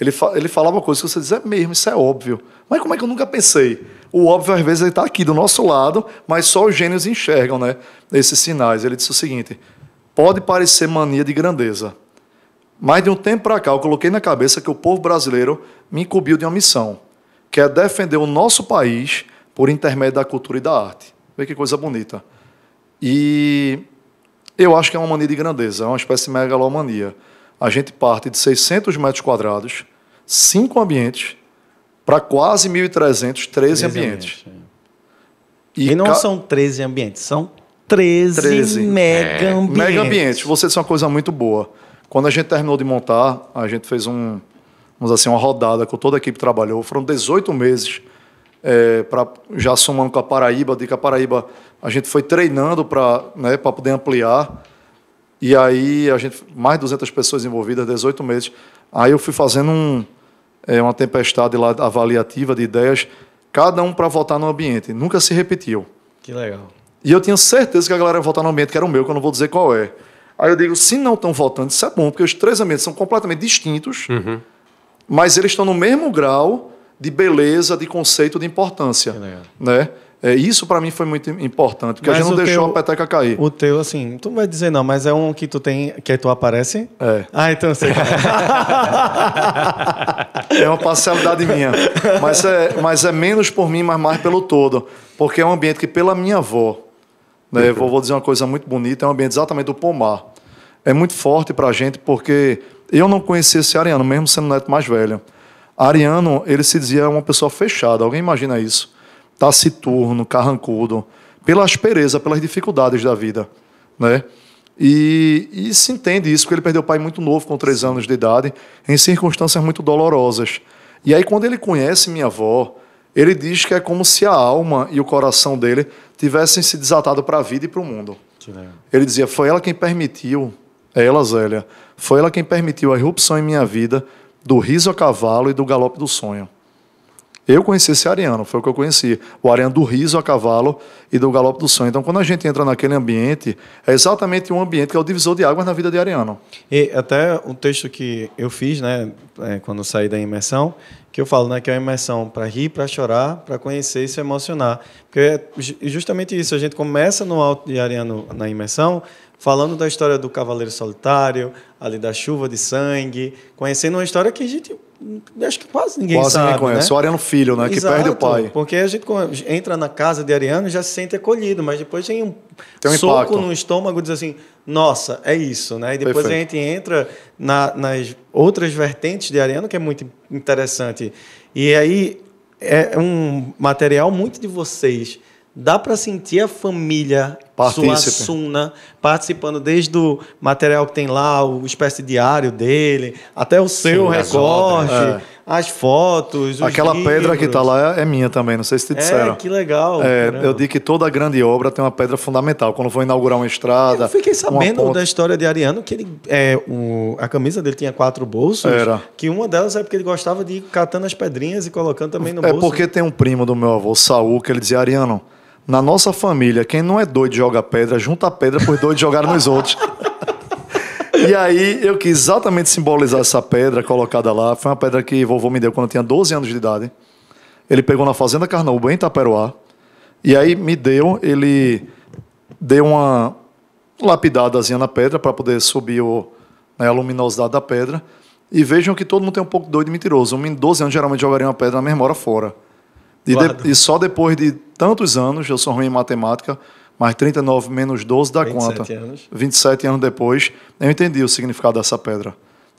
Ele falava coisas que você diz, é mesmo, isso é óbvio. Mas como é que eu nunca pensei? O óbvio, às vezes, ele está aqui do nosso lado, mas só os gênios enxergam, né, esses sinais. Ele disse o seguinte, pode parecer mania de grandeza, mas de um tempo para cá eu coloquei na cabeça que o povo brasileiro me incumbiu de uma missão, que é defender o nosso país por intermédio da cultura e da arte. Vê que coisa bonita. E eu acho que é uma mania de grandeza, é uma espécie de megalomania. A gente parte de 600 metros quadrados, 5 ambientes, para quase 1.300, 13 ambientes. E não são 13 ambientes, são 13 mega ambientes. Mega ambientes. Você disse uma coisa muito boa. Quando a gente terminou de montar, a gente fez vamos assim, uma rodada com toda a equipe que trabalhou. Foram 18 meses, já somando com a Paraíba. De que a Paraíba a gente foi treinando para poder ampliar. E aí, mais de 200 pessoas envolvidas, 18 meses. Aí eu fui fazendo uma tempestade lá avaliativa de ideias, cada um para votar no ambiente. Nunca se repetiu. Que legal. E eu tinha certeza que a galera ia votar no ambiente que era o meu, que eu não vou dizer qual é. Aí eu digo, se não estão votando, isso é bom, porque os 3 ambientes são completamente distintos, mas eles estão no mesmo grau de beleza, de conceito, de importância. Né? Isso para mim foi muito importante, porque a gente não deixou a peteca cair. O teu, assim, tu não vai dizer não, mas é um que tu tem, que tu aparece? É. Ah, então eu sei. É uma parcialidade minha. Mas é menos por mim, mas mais pelo todo. Porque é um ambiente que, pela minha avó, né, vou dizer uma coisa muito bonita, é um ambiente exatamente do pomar. É muito forte para a gente, porque eu não conhecia esse Ariano, mesmo sendo neto mais velho. Ariano, ele se dizia uma pessoa fechada. Alguém imagina isso? Taciturno, carrancudo, pela aspereza, pelas dificuldades da vida, né? E se entende isso, porque ele perdeu o pai muito novo, com 3 anos de idade, em circunstâncias muito dolorosas. E aí, quando ele conhece minha avó, ele diz que é como se a alma e o coração dele tivessem se desatado para a vida e para o mundo. Ele dizia, foi ela quem permitiu, Zélia, foi ela quem permitiu a irrupção em minha vida do riso a cavalo e do galope do sonho. Eu conheci esse Ariano, foi o que eu conheci. O Ariano do riso a cavalo e do galope do sonho. Então, quando a gente entra naquele ambiente, é exatamente um ambiente que é o divisor de águas na vida de Ariano. E até um texto que eu fiz, né, quando eu saí da imersão, que eu falo, né, que é uma imersão para rir, para chorar, para conhecer e se emocionar. Porque é justamente isso, a gente começa no Alto de Ariano na imersão, falando da história do Cavaleiro Solitário, ali da chuva de sangue, conhecendo uma história que a gente... acho que quase ninguém sabe, ninguém conhece. Né? O Ariano Filho, né? Exato, que perde o pai. Porque a gente entra na casa de Ariano e já se sente acolhido, mas depois tem um soco impacto no estômago e diz assim, nossa, é isso, né? E depois Perfeito. a gente entra nas outras vertentes de Ariano, que é muito interessante. E aí é um material muito de vocês. Dá para sentir a família Suassuna participando desde o material que tem lá, o espécie diário dele, até o seu recorte, as fotos, os Aquela livros. pedra que está lá é minha também, não sei se te disseram. Que legal. Eu digo que toda grande obra tem uma pedra fundamental. Quando vou inaugurar uma estrada... Eu fiquei sabendo da história de Ariano, que ele, a camisa dele tinha 4 bolsos, que uma delas é porque ele gostava de ir catando as pedrinhas e colocando também no bolso. É porque tem um primo do meu avô, Saul, que ele dizia, Ariano, na nossa família, quem não é doido de jogar pedra, junta a pedra por doido de jogar nos outros. E aí eu quis exatamente simbolizar essa pedra colocada lá. Foi uma pedra que vovô me deu quando eu tinha 12 anos de idade. Ele pegou na Fazenda Carnaúba, em Itaperoá. E aí ele deu uma lapidadazinha na pedra para poder subir a luminosidade da pedra. E vejam que todo mundo tem um pouco doido e mentiroso. Um menino de 12 anos geralmente jogaria uma pedra na mesma hora fora. E só depois de tantos anos, eu sou ruim em matemática, mas 39 menos 12 dá 27 quanto? anos. 27 anos depois, eu entendi o significado dessa pedra,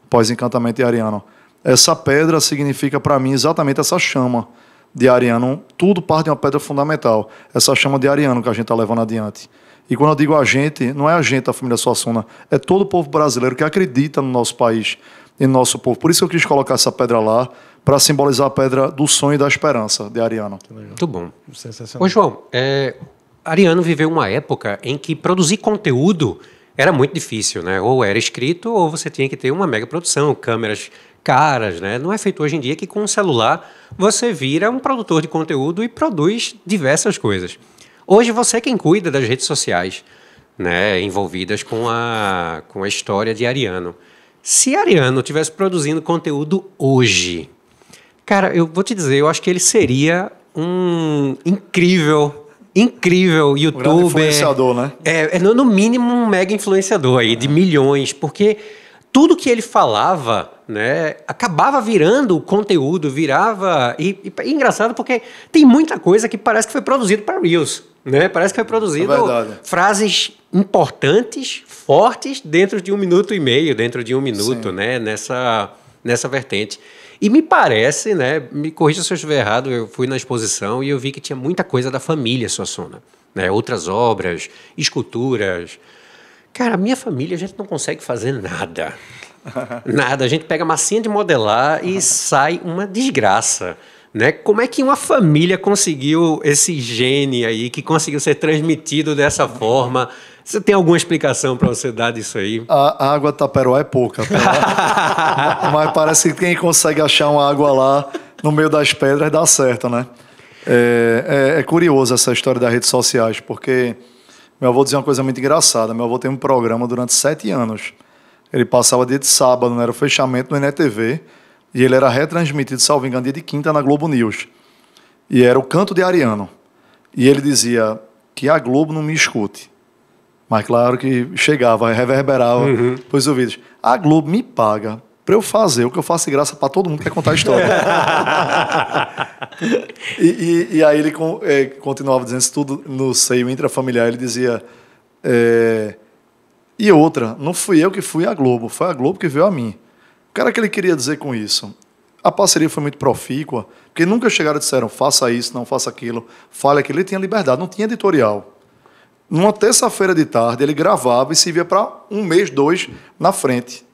pós-encantamento de Ariano. Essa pedra significa para mim exatamente essa chama de Ariano. Tudo parte de uma pedra fundamental, essa chama de Ariano que a gente está levando adiante. E quando eu digo a gente, não é a gente da família Suassuna, é todo o povo brasileiro que acredita no nosso país e no nosso povo. Por isso que eu quis colocar essa pedra lá, para simbolizar a pedra do sonho e da esperança de Ariano. Muito bom. Sensacional. Ô, João, Ariano viveu uma época em que produzir conteúdo era muito difícil, né? Ou era escrito, ou você tinha que ter uma mega produção, câmeras caras, né? Não é feito hoje em dia que com um celular você vira um produtor de conteúdo e produz diversas coisas. Hoje você é quem cuida das redes sociais, né? Envolvidas com a história de Ariano. Se Ariano estivesse produzindo conteúdo hoje, cara, eu vou te dizer, eu acho que ele seria um incrível youtuber. Um grande influenciador, né? No mínimo um mega influenciador aí, de milhões, porque tudo que ele falava, né, acabava virando conteúdo, virava... E engraçado porque tem muita coisa que parece que foi produzido para Reels, né? Parece que foi produzido frases importantes, fortes, dentro de 1 minuto e meio, dentro de 1 minuto, né? Nessa vertente. E me parece, né, me corrija se eu estiver errado, eu fui na exposição e eu vi que tinha muita coisa da família Suassuna, né, outras obras, esculturas. Cara, a minha família a gente não consegue fazer nada. Nada. A gente pega massinha de modelar e sai uma desgraça. Né? Como é que uma família conseguiu esse gene aí, que conseguiu ser transmitido dessa forma? Você tem alguma explicação para você dar disso aí? A água taperoá é pouca, mas parece que quem consegue achar uma água lá no meio das pedras dá certo, né? É curioso essa história das redes sociais, porque meu avô dizia uma coisa muito engraçada. Meu avô tem um programa durante 7 anos. Ele passava dia de sábado, era o fechamento no NETV, e ele era retransmitido, salvo engano, dia de quinta na Globo News. E era o canto de Ariano. E ele dizia que a Globo não me escute. Mas claro que chegava, reverberava os ouvidos. A Globo me paga para eu fazer o que eu faço de graça para todo mundo que quer contar a história. e aí ele continuava dizendo isso tudo no seio intrafamiliar. Ele dizia... E outra, não fui eu que fui à Globo, foi a Globo que veio a mim. O cara que ele queria dizer com isso? A parceria foi muito profícua, porque nunca chegaram e disseram, faça isso, não faça aquilo, fale aquilo. Ele tinha liberdade, não tinha editorial. Numa terça-feira de tarde, ele gravava e se via para 1 mês, 2 na frente.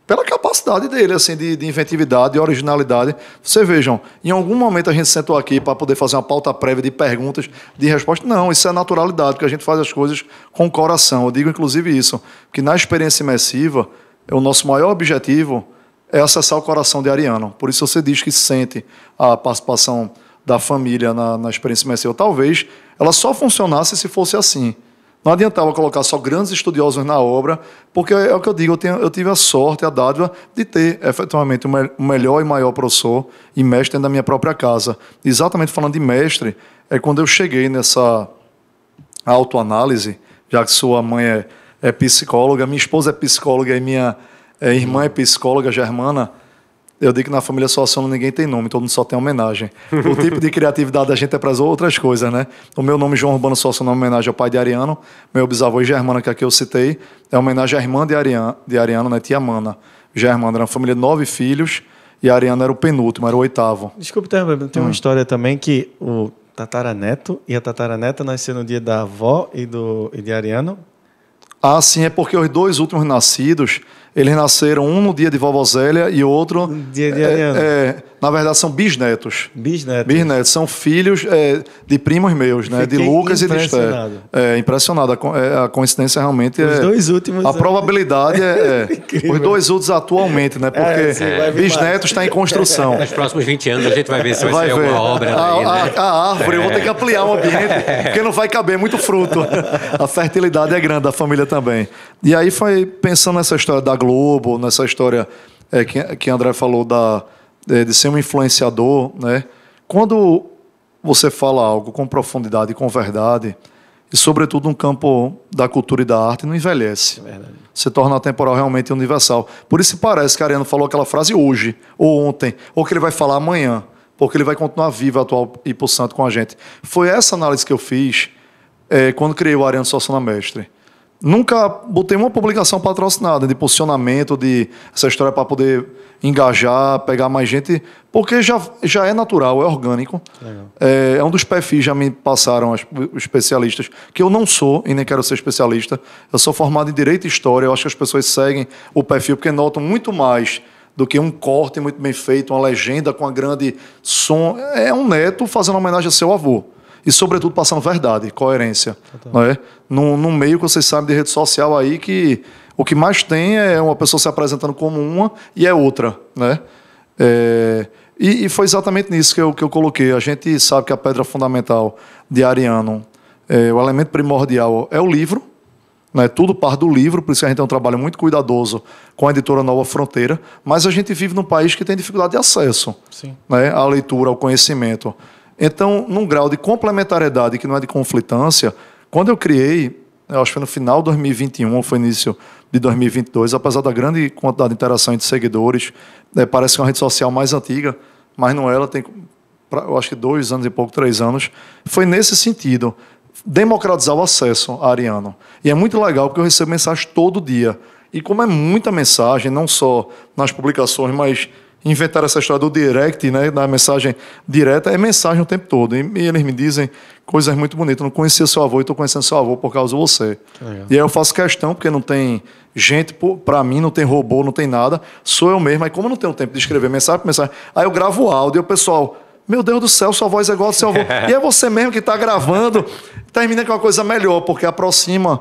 Pela capacidade dele, assim, de inventividade, de originalidade. Vocês vejam, em algum momento a gente sentou aqui para poder fazer uma pauta prévia de perguntas, de respostas. Não, isso é naturalidade, porque a gente faz as coisas com o coração. Eu digo, inclusive, isso, que na experiência imersiva, o nosso maior objetivo é acessar o coração de Ariano. Por isso você diz que sente a participação da família na experiência imersiva. Talvez ela só funcionasse se fosse assim. Não adiantava colocar só grandes estudiosos na obra, porque é o que eu digo, eu tive a sorte, a dádiva de ter, efetivamente, o melhor e maior professor e mestre dentro da minha própria casa. Exatamente falando de mestre, é quando eu cheguei nessa autoanálise, já que sua mãe é psicóloga, minha esposa é psicóloga e minha irmã é psicóloga, Germana. Eu digo que na família Suassuna ninguém tem nome, todo mundo só tem homenagem. O tipo de criatividade da gente é para as outras coisas, né? O meu nome, João Urbano Suassuna, é uma homenagem ao pai de Ariano. Meu bisavô Germana, que aqui eu citei, é uma homenagem à irmã de Ariano, né? Tia Mana. Germana era uma família de 9 filhos e Ariano era o penúltimo, era o 8º. Desculpe, tem uma história também que o tataraneto e a tataraneta nasceram no dia da avó e de Ariano. Ah, sim, é porque os 2 últimos nascidos, eles nasceram um no dia de vovó Zélia e outro... Dia de Ariano. Na verdade, são bisnetos. Bisnetos. São filhos de primos meus, né? De Lucas e de Esther. Impressionado. A coincidência realmente Os 2 últimos... A probabilidade os 2 últimos atualmente, né? Porque bisnetos está em construção. Nos próximos 20 anos a gente vai ver se vai ser alguma obra daí, né? A árvore, eu vou ter que ampliar o ambiente, porque não vai caber muito fruto. A fertilidade é grande, a família também. E aí foi pensando nessa história da Globo, nessa história que André falou de ser um influenciador, né? Quando você fala algo com profundidade e com verdade, e, sobretudo, no campo da cultura e da arte, não envelhece. É verdade. Se torna atemporal realmente universal. Por isso parece que Ariano falou aquela frase hoje, ou ontem, ou que ele vai falar amanhã, porque ele vai continuar vivo, atual e pulsante com a gente. Foi essa análise que eu fiz quando criei o Ariano Suassuna Mestre. Nunca botei uma publicação patrocinada de posicionamento, de essa história para poder engajar, pegar mais gente, porque já é natural, é orgânico. É um dos perfis, já me passaram os especialistas, que eu não sou e nem quero ser especialista. Eu sou formado em Direito e História, eu acho que as pessoas seguem o perfil porque notam muito mais do que um corte muito bem feito, uma legenda com a grande som. É um neto fazendo homenagem a seu avô. E, sobretudo, passando verdade, coerência. Não é? Num meio que vocês sabem de rede social aí, que o que mais tem é uma pessoa se apresentando como uma e é outra. Né? E foi exatamente nisso que eu coloquei. A gente sabe que a pedra fundamental de Ariano, o elemento primordial é o livro. Né? Tudo parte do livro, por isso que a gente tem um trabalho muito cuidadoso com a editora Nova Fronteira, mas a gente vive num país que tem dificuldade de acesso. Sim. Né? À leitura, ao conhecimento. Então, num grau de complementariedade que não é de conflitância, quando eu criei, eu acho que foi no final de 2021, ou foi início de 2022, apesar da grande quantidade de interação entre seguidores, parece que é uma rede social mais antiga, mas não é, ela tem, eu acho que 2 anos e pouco, 3 anos, foi nesse sentido, democratizar o acesso a Ariano. E é muito legal, porque eu recebo mensagem todo dia. E como é muita mensagem, não só nas publicações, mas inventaram essa história do direct, né, da mensagem direta, é mensagem o tempo todo. E eles me dizem coisas muito bonitas. Eu não conhecia seu avô e estou conhecendo seu avô por causa de você. E aí eu faço questão, porque não tem gente, para mim, não tem robô, não tem nada. Sou eu mesmo. Aí como eu não tenho tempo de escrever mensagem por mensagem, aí eu gravo o áudio e o pessoal, meu Deus do céu, sua voz é igual ao do seu avô. E é você mesmo que está gravando. Termina com uma coisa melhor, porque aproxima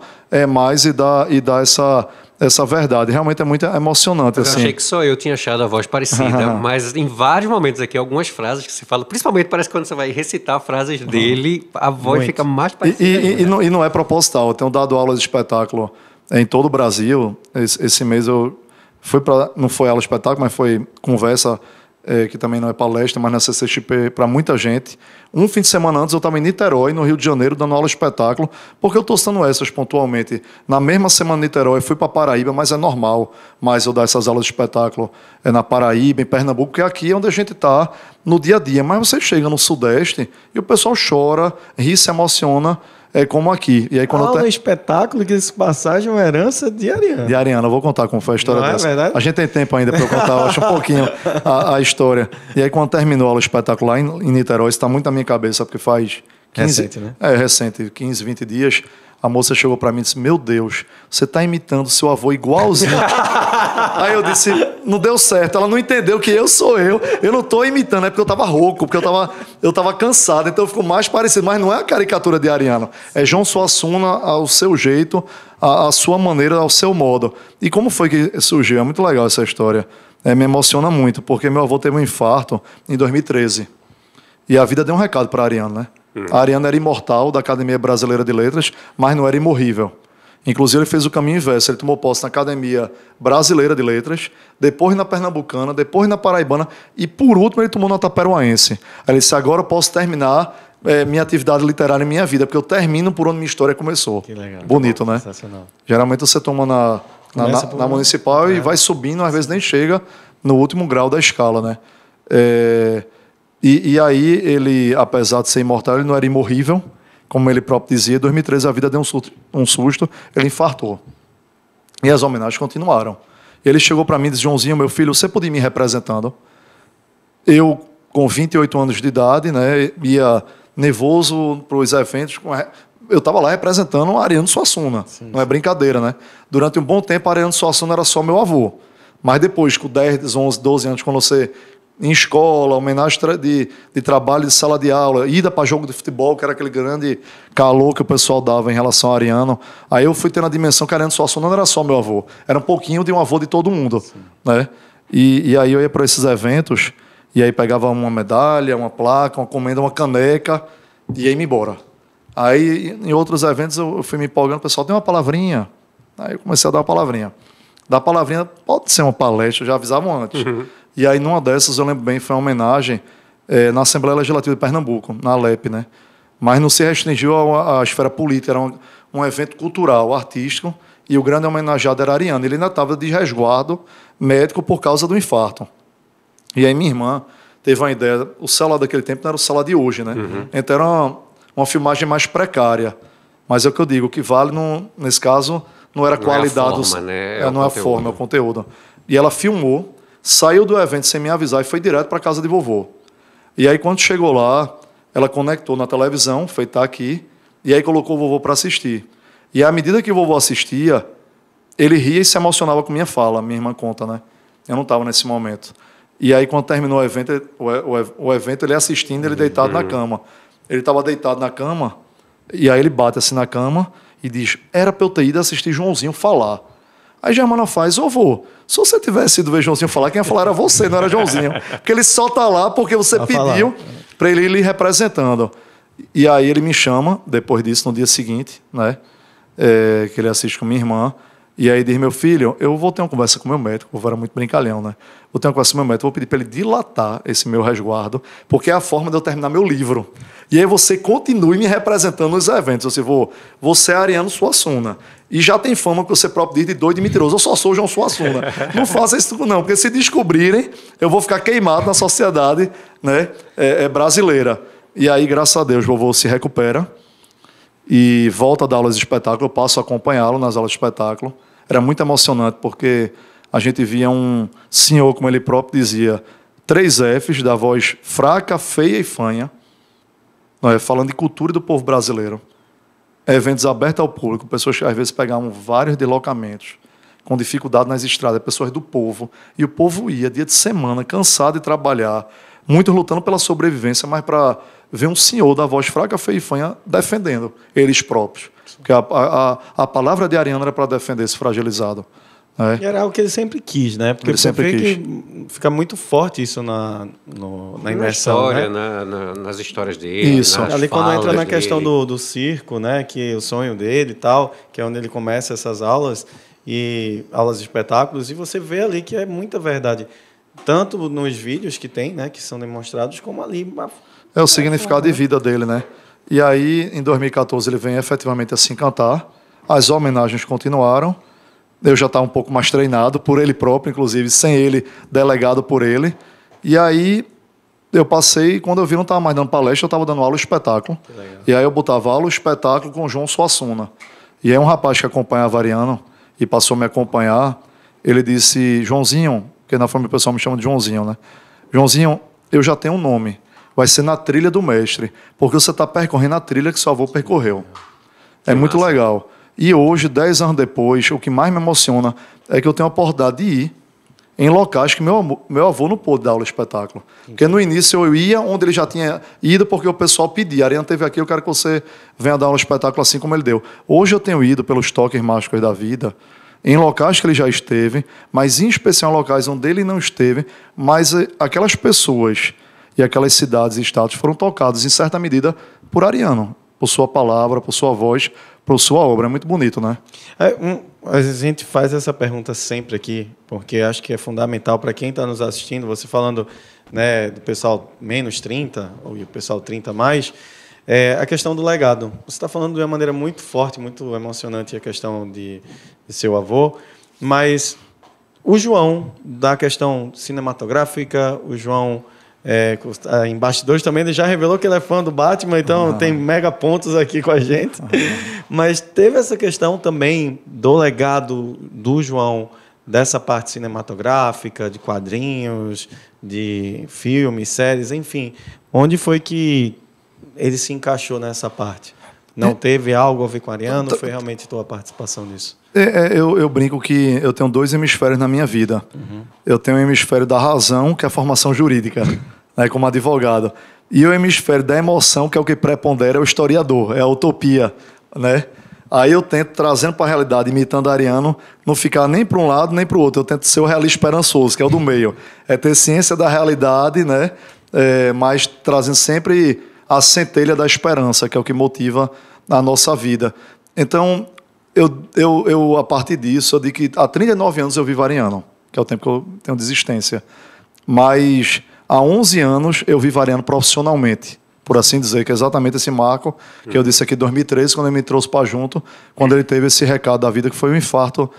mais e dá essa verdade. Realmente é muito emocionante. Eu assim. achei que só eu tinha achado a voz parecida, mas em vários momentos aqui, algumas frases que se fala, principalmente parece que quando você vai recitar frases dele, a voz fica mais parecida. E não é proposital. Eu tenho dado aulas de espetáculo em todo o Brasil. Esse mês eu fui para... Não foi aula de espetáculo, mas foi conversa, que também não é palestra, mas na CCXP para muita gente. Um fim de semana antes eu estava em Niterói, no Rio de Janeiro, dando aula de espetáculo, porque eu estou citando essas pontualmente. Na mesma semana em Niterói, eu fui para Paraíba, mas é normal mais eu dar essas aulas de espetáculo na Paraíba, em Pernambuco, porque aqui é onde a gente está no dia a dia. Mas você chega no Sudeste e o pessoal chora, ri, se emociona, como aqui. E aí, quando aula de espetáculo, que essa passagem é uma herança de Ariano. De Ariano, eu vou contar como foi a história dessa. É verdade? A gente tem tempo ainda para eu contar, eu acho um pouquinho a história. E aí, quando terminou a aula espetáculo lá em Niterói, isso está muito na minha cabeça, porque faz 15... Recente, né? Recente, 15, 20 dias. A moça chegou para mim e disse, meu Deus, você está imitando seu avô igualzinho. Aí eu disse, não deu certo. Ela não entendeu que eu sou eu. Eu não estou imitando, é porque eu estava rouco, porque eu estava cansado. Então eu fico mais parecido. Mas não é a caricatura de Ariano. É João Suassuna ao seu jeito, à sua maneira, ao seu modo. E como foi que surgiu? É muito legal essa história. Me emociona muito, porque meu avô teve um infarto em 2013. E a vida deu um recado para Ariano, né? A Ariano era imortal da Academia Brasileira de Letras, mas não era imorrível. Inclusive, ele fez o caminho inverso. Ele tomou posse na Academia Brasileira de Letras, depois na Pernambucana, depois na Paraibana e, por último, ele tomou na Taperoaense. Aí ele disse, agora eu posso terminar minha atividade literária em minha vida, porque eu termino por onde minha história começou. Que legal. Bonito, né? Sensacional. Geralmente você toma na municipal e vai subindo, às vezes nem chega no último grau da escala, né? E aí, ele, apesar de ser imortal, ele não era imorrível, como ele próprio dizia. Em 2013, a vida deu um susto, ele infartou. E as homenagens continuaram. Ele chegou para mim e disse, Joãozinho, meu filho, você podia ir me representando? Eu, com 28 anos de idade, né, ia nervoso para os eventos. Eu estava lá representando o Ariano Suassuna. Sim. Não é brincadeira, né? Durante um bom tempo, o Ariano Suassuna era só meu avô. Mas depois, com 10, 11, 12 anos, quando você... em escola, homenagem de trabalho de sala de aula, ida para jogo de futebol, que era aquele grande calor que o pessoal dava em relação a Ariano. Aí eu fui tendo a dimensão que Ariano Suassuna não era só meu avô, era um pouquinho de um avô de todo mundo. Né? E aí eu ia para esses eventos, e aí pegava uma medalha, uma placa, uma comenda, uma caneca, e ia-me embora. Aí em outros eventos eu fui me empolgando, o pessoal tem uma palavrinha. Aí eu comecei a dar uma palavrinha. Dar palavrinha pode ser uma palestra, já avisavam antes. E aí, numa dessas, eu lembro bem, foi uma homenagem na Assembleia Legislativa de Pernambuco, na Alep, né? mas não se restringiu à esfera política, era um evento cultural, artístico, e o grande homenageado era Ariano. Ele ainda estava de resguardo médico por causa do infarto. E aí minha irmã teve uma ideia, o celular daquele tempo não era o celular de hoje, né? Então era uma filmagem mais precária. Mas é o que eu digo, o que vale, nesse caso, não era a qualidade... Não é a forma, né? Não é a forma, é o conteúdo. E ela filmou, saiu do evento sem me avisar e foi direto para a casa de vovô. E aí, quando chegou lá, ela conectou na televisão, foi estar aqui, e aí colocou o vovô para assistir. E à medida que o vovô assistia, ele ria e se emocionava com minha fala, minha irmã conta, né? Eu não estava nesse momento. E aí, quando terminou o evento, ele assistindo, ele deitado na cama. Ele estava deitado na cama, e aí ele bate assim na cama e diz, era para eu ter ido assistir Joãozinho falar. Aí Germana faz, vô, se você tivesse ido ver Joãozinho falar, quem ia falar era você, não era Joãozinho. Porque ele só está lá porque você pediu para ele ir lhe representando. E aí ele me chama, depois disso, no dia seguinte, né, que ele assiste com minha irmã, e aí diz, meu filho, eu vou ter uma conversa com o meu médico, o vô era muito brincalhão, né? Vou ter uma conversa com o meu médico, vou pedir para ele dilatar esse meu resguardo, porque é a forma de eu terminar meu livro. E aí você continue me representando nos eventos. Você é Ariano Suassuna. E já tem fama que você próprio diz de doido e mentiroso. Eu só sou o João Suassuna. Não faça isso não, porque se descobrirem, eu vou ficar queimado na sociedade, né, brasileira. E aí, graças a Deus, o vovô se recupera e volta a dar aulas de espetáculo. Eu passo a acompanhá-lo nas aulas de espetáculo. Era muito emocionante, porque a gente via um senhor, como ele próprio dizia, 3 Fs, da voz fraca, feia e fanha, falando de cultura do povo brasileiro. Eventos abertos ao público, pessoas que às vezes pegavam vários deslocamentos, com dificuldade nas estradas, pessoas do povo. E o povo ia, dia de semana, cansado de trabalhar, muitos lutando pela sobrevivência, mas para ver um senhor da voz fraca, feia e fanha defendendo eles próprios. Porque a palavra de Ariano era para defender esse fragilizado. E era algo que ele sempre quis, né? Porque ele sempre quis. Que fica muito forte isso na imersão, história, né? nas histórias dele. Isso. Ali quando entra na questão do circo, né? Que o sonho dele e tal, que é onde ele começa essas aulas e aulas de espetáculos, e você vê ali que é muita verdade, tanto nos vídeos que tem, né? Que são demonstrados, como ali. É o significado de vida dele, né? E aí, em 2014, ele vem efetivamente assim cantar. As homenagens continuaram. Eu já estava um pouco mais treinado por ele próprio, inclusive, sem ele, delegado por ele. E aí, eu passei, quando eu vi, não estava mais dando palestra, eu estava dando aula de espetáculo. E aí eu botava aula de espetáculo com o João Suassuna. E aí um rapaz que acompanhava Ariano e passou a me acompanhar, ele disse, Joãozinho, porque na família o pessoal me chama de Joãozinho, né? Joãozinho, eu já tenho um nome. Vai ser Na Trilha do Mestre, porque você está percorrendo a trilha que seu avô percorreu. É muito legal. E hoje, 10 anos depois, o que mais me emociona é que eu tenho a oportunidade de ir em locais que meu avô não pôde dar aula de espetáculo. Porque no início eu ia onde ele já tinha ido, porque o pessoal pedia. Ariano teve aqui, eu quero que você venha dar aula de espetáculo assim como ele deu. Hoje eu tenho ido pelos toques mágicos da vida, em locais que ele já esteve, mas em especial em locais onde ele não esteve, mas aquelas pessoas e aquelas cidades e estados foram tocados, em certa medida, por Ariano, por sua palavra, por sua voz, por sua obra. É muito bonito, né? A gente faz essa pergunta sempre aqui, porque acho que é fundamental para quem está nos assistindo, você falando, né, do pessoal menos 30, ou o pessoal 30 mais, a questão do legado. Você está falando de uma maneira muito forte, muito emocionante a questão de seu avô, mas o João, da questão cinematográfica, o João... em bastidores também ele já revelou que ele é fã do Batman, então tem mega pontos aqui com a gente. Mas teve essa questão também do legado do João, dessa parte cinematográfica, de quadrinhos, de filmes, séries, enfim. Onde foi que ele se encaixou nessa parte? Não teve algo a ver com Ariano? Foi realmente tua participação nisso? Eu brinco que eu tenho 2 hemisférios na minha vida. Eu tenho o hemisfério da razão, que é a formação jurídica, né, como advogado. E o hemisfério da emoção, que é o que prepondera, é o historiador, é a utopia, né? Aí eu tento, trazendo para a realidade, imitando Ariano, não ficar nem para um lado nem para o outro. Eu tento ser o realista esperançoso, que é o do meio. É ter ciência da realidade, né? Mas trazendo sempre a centelha da esperança, que é o que motiva a nossa vida. Então, eu a partir disso, eu digo que há 39 anos eu vivo Ariano, que é o tempo que eu tenho de existência. Mas há 11 anos eu vivo Ariano profissionalmente, por assim dizer, que é exatamente esse marco que eu disse aqui em 2013, quando ele me trouxe para junto, quando ele teve esse recado da vida, que foi um infarto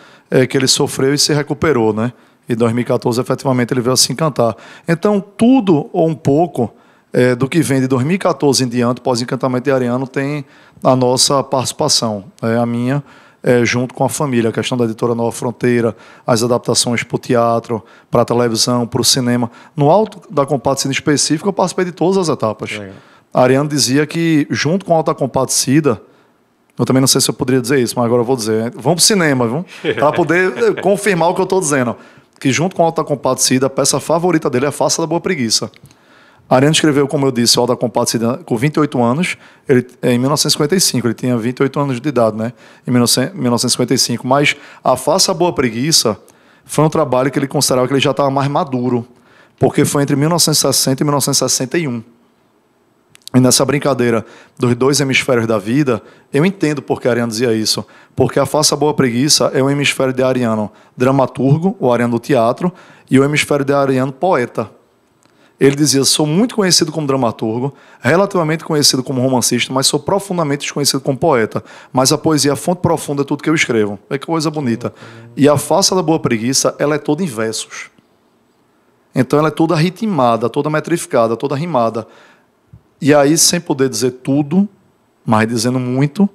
que ele sofreu e se recuperou, né? E em 2014, efetivamente, ele veio a se encantar. Então, tudo ou um pouco do que vem de 2014 em diante, pós-encantamento de Ariano, tem a nossa participação, a minha, junto com a família, a questão da editora Nova Fronteira, as adaptações para o teatro, para a televisão, para o cinema. No Alto da Compadecida específico, eu participei de todas as etapas. Legal. Ariano dizia que, junto com a Alto da Compadecida, eu também não sei se eu poderia dizer isso, mas agora eu vou dizer. Vamos para o cinema, viu? Para poder confirmar o que eu estou dizendo. Que, junto com a Alto da Compadecida, a peça favorita dele é a Faça da Boa Preguiça. Ariano escreveu, como eu disse, o Alto da Compadecida com 28 anos, em 1955, ele tinha 28 anos de idade, né? Em 1955. Mas a Faça a Boa Preguiça foi um trabalho que ele considerava que ele já estava mais maduro, porque foi entre 1960 e 1961. E nessa brincadeira dos dois hemisférios da vida, eu entendo por que Ariano dizia isso. Porque a Faça a Boa Preguiça é o hemisfério de Ariano dramaturgo, o Ariano do teatro, e o hemisfério de Ariano poeta. Ele dizia, sou muito conhecido como dramaturgo, relativamente conhecido como romancista, mas sou profundamente desconhecido como poeta. Mas a poesia é a fonte profunda de tudo que eu escrevo. É que coisa bonita. E a Faça da Boa Preguiça, ela é toda em versos. Então ela é toda ritmada, toda metrificada, toda rimada. E aí, sem poder dizer tudo, mas dizendo muito,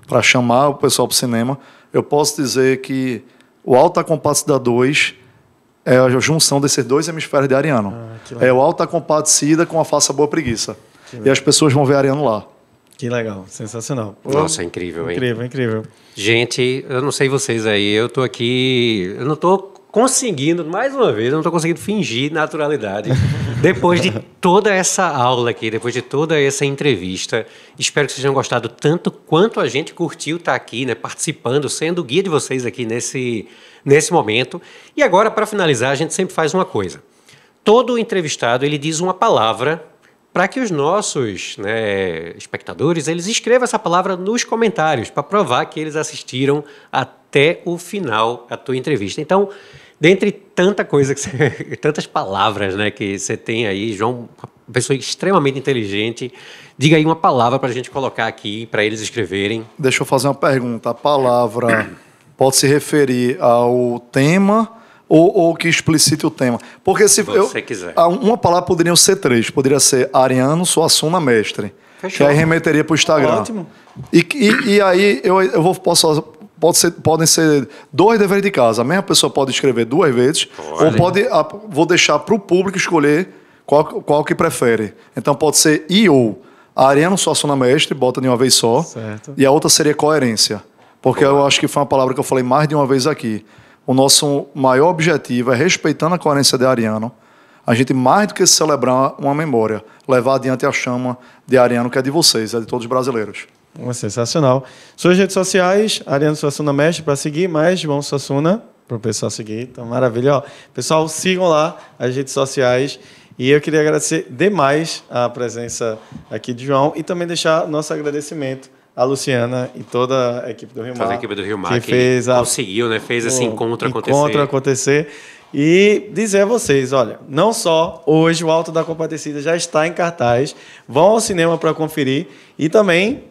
para chamar o pessoal para o cinema, eu posso dizer que o Alto da Compadecida 2 é a junção desses dois hemisférios de Ariano. É o Alto da Compadecida com a Faça a Boa Preguiça. E as pessoas vão ver Ariano lá. Que legal, sensacional. Nossa, incrível, hein? Incrível, incrível. Gente, eu não sei vocês aí, eu tô aqui, eu não tô conseguindo, mais uma vez, eu não estou conseguindo fingir naturalidade. Depois de toda essa aula aqui, depois de toda essa entrevista, espero que vocês tenham gostado tanto quanto a gente curtiu estar aqui, né, participando, sendo o guia de vocês aqui nesse momento. E agora, para finalizar, a gente sempre faz uma coisa. Todo entrevistado, ele diz uma palavra para que os nossos, né, espectadores, eles escrevam essa palavra nos comentários, para provar que eles assistiram até o final a tua entrevista. Então, dentre tanta coisa, tantas palavras, né, que você tem aí, João, uma pessoa extremamente inteligente, diga aí uma palavra para a gente colocar aqui, para eles escreverem. Deixa eu fazer uma pergunta. A palavra pode se referir ao tema ou que explicite o tema? Porque se você quiser. Uma palavra poderia ser 3. Poderia ser Ariano Suassuna Mestre. Fechou. Que aí remeteria para o Instagram. Ótimo. E aí podem ser 2 deveres de casa. A mesma pessoa pode escrever 2 vezes. Ou vou deixar para o público escolher qual que prefere. Então pode ser ou. Ariano Suassuna Mestre, bota de uma vez só. Certo. E a outra seria coerência. Porque eu acho que foi uma palavra que eu falei mais de uma vez aqui. O nosso maior objetivo é, respeitando a coerência de Ariano, a gente, mais do que celebrar uma memória, levar adiante a chama de Ariano, que é de vocês, é de todos os brasileiros. Sensacional. Suas redes sociais, Ariano Suassuna Mestre, para seguir, mais João Suassuna, para o pessoal seguir. Então, maravilha. Ó, pessoal, sigam lá as redes sociais. E eu queria agradecer demais a presença aqui de João e também deixar nosso agradecimento à Luciana e toda a equipe do Rio Mar. Toda a equipe do Rio Mar que conseguiu, né? Fez esse encontro acontecer. E dizer a vocês, olha, não só hoje o Alto da Compadecida já está em cartaz, vão ao cinema para conferir e também,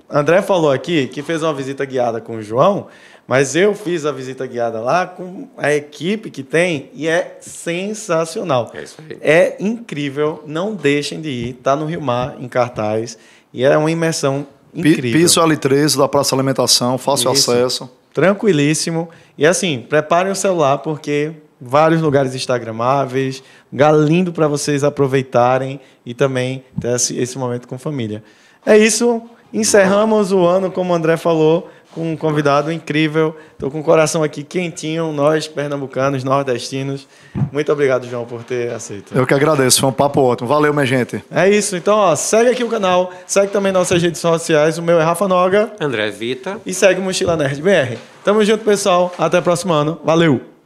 André falou aqui que fez uma visita guiada com o João, mas eu fiz a visita guiada lá com a equipe que tem e é sensacional. É isso aí. É incrível, não deixem de ir, está no Rio Mar em cartaz e é uma imersão incrível. Piso L13 da Praça Alimentação, fácil acesso. Tranquilíssimo. E assim, preparem o celular, porque vários lugares instagramáveis, lugar lindo para vocês aproveitarem e também ter esse momento com família. É isso. Encerramos o ano, como o André falou, com um convidado incrível. Estou com o coração aqui quentinho, nós, pernambucanos, nordestinos. Muito obrigado, João, por ter aceito. Eu que agradeço, foi um papo ótimo. Valeu, minha gente. É isso. Então, segue aqui o canal, segue também nossas redes sociais. O meu é Rafa Noga. André Vita. E segue o Mochila Nerd BR. Tamo junto, pessoal. Até o próximo ano. Valeu!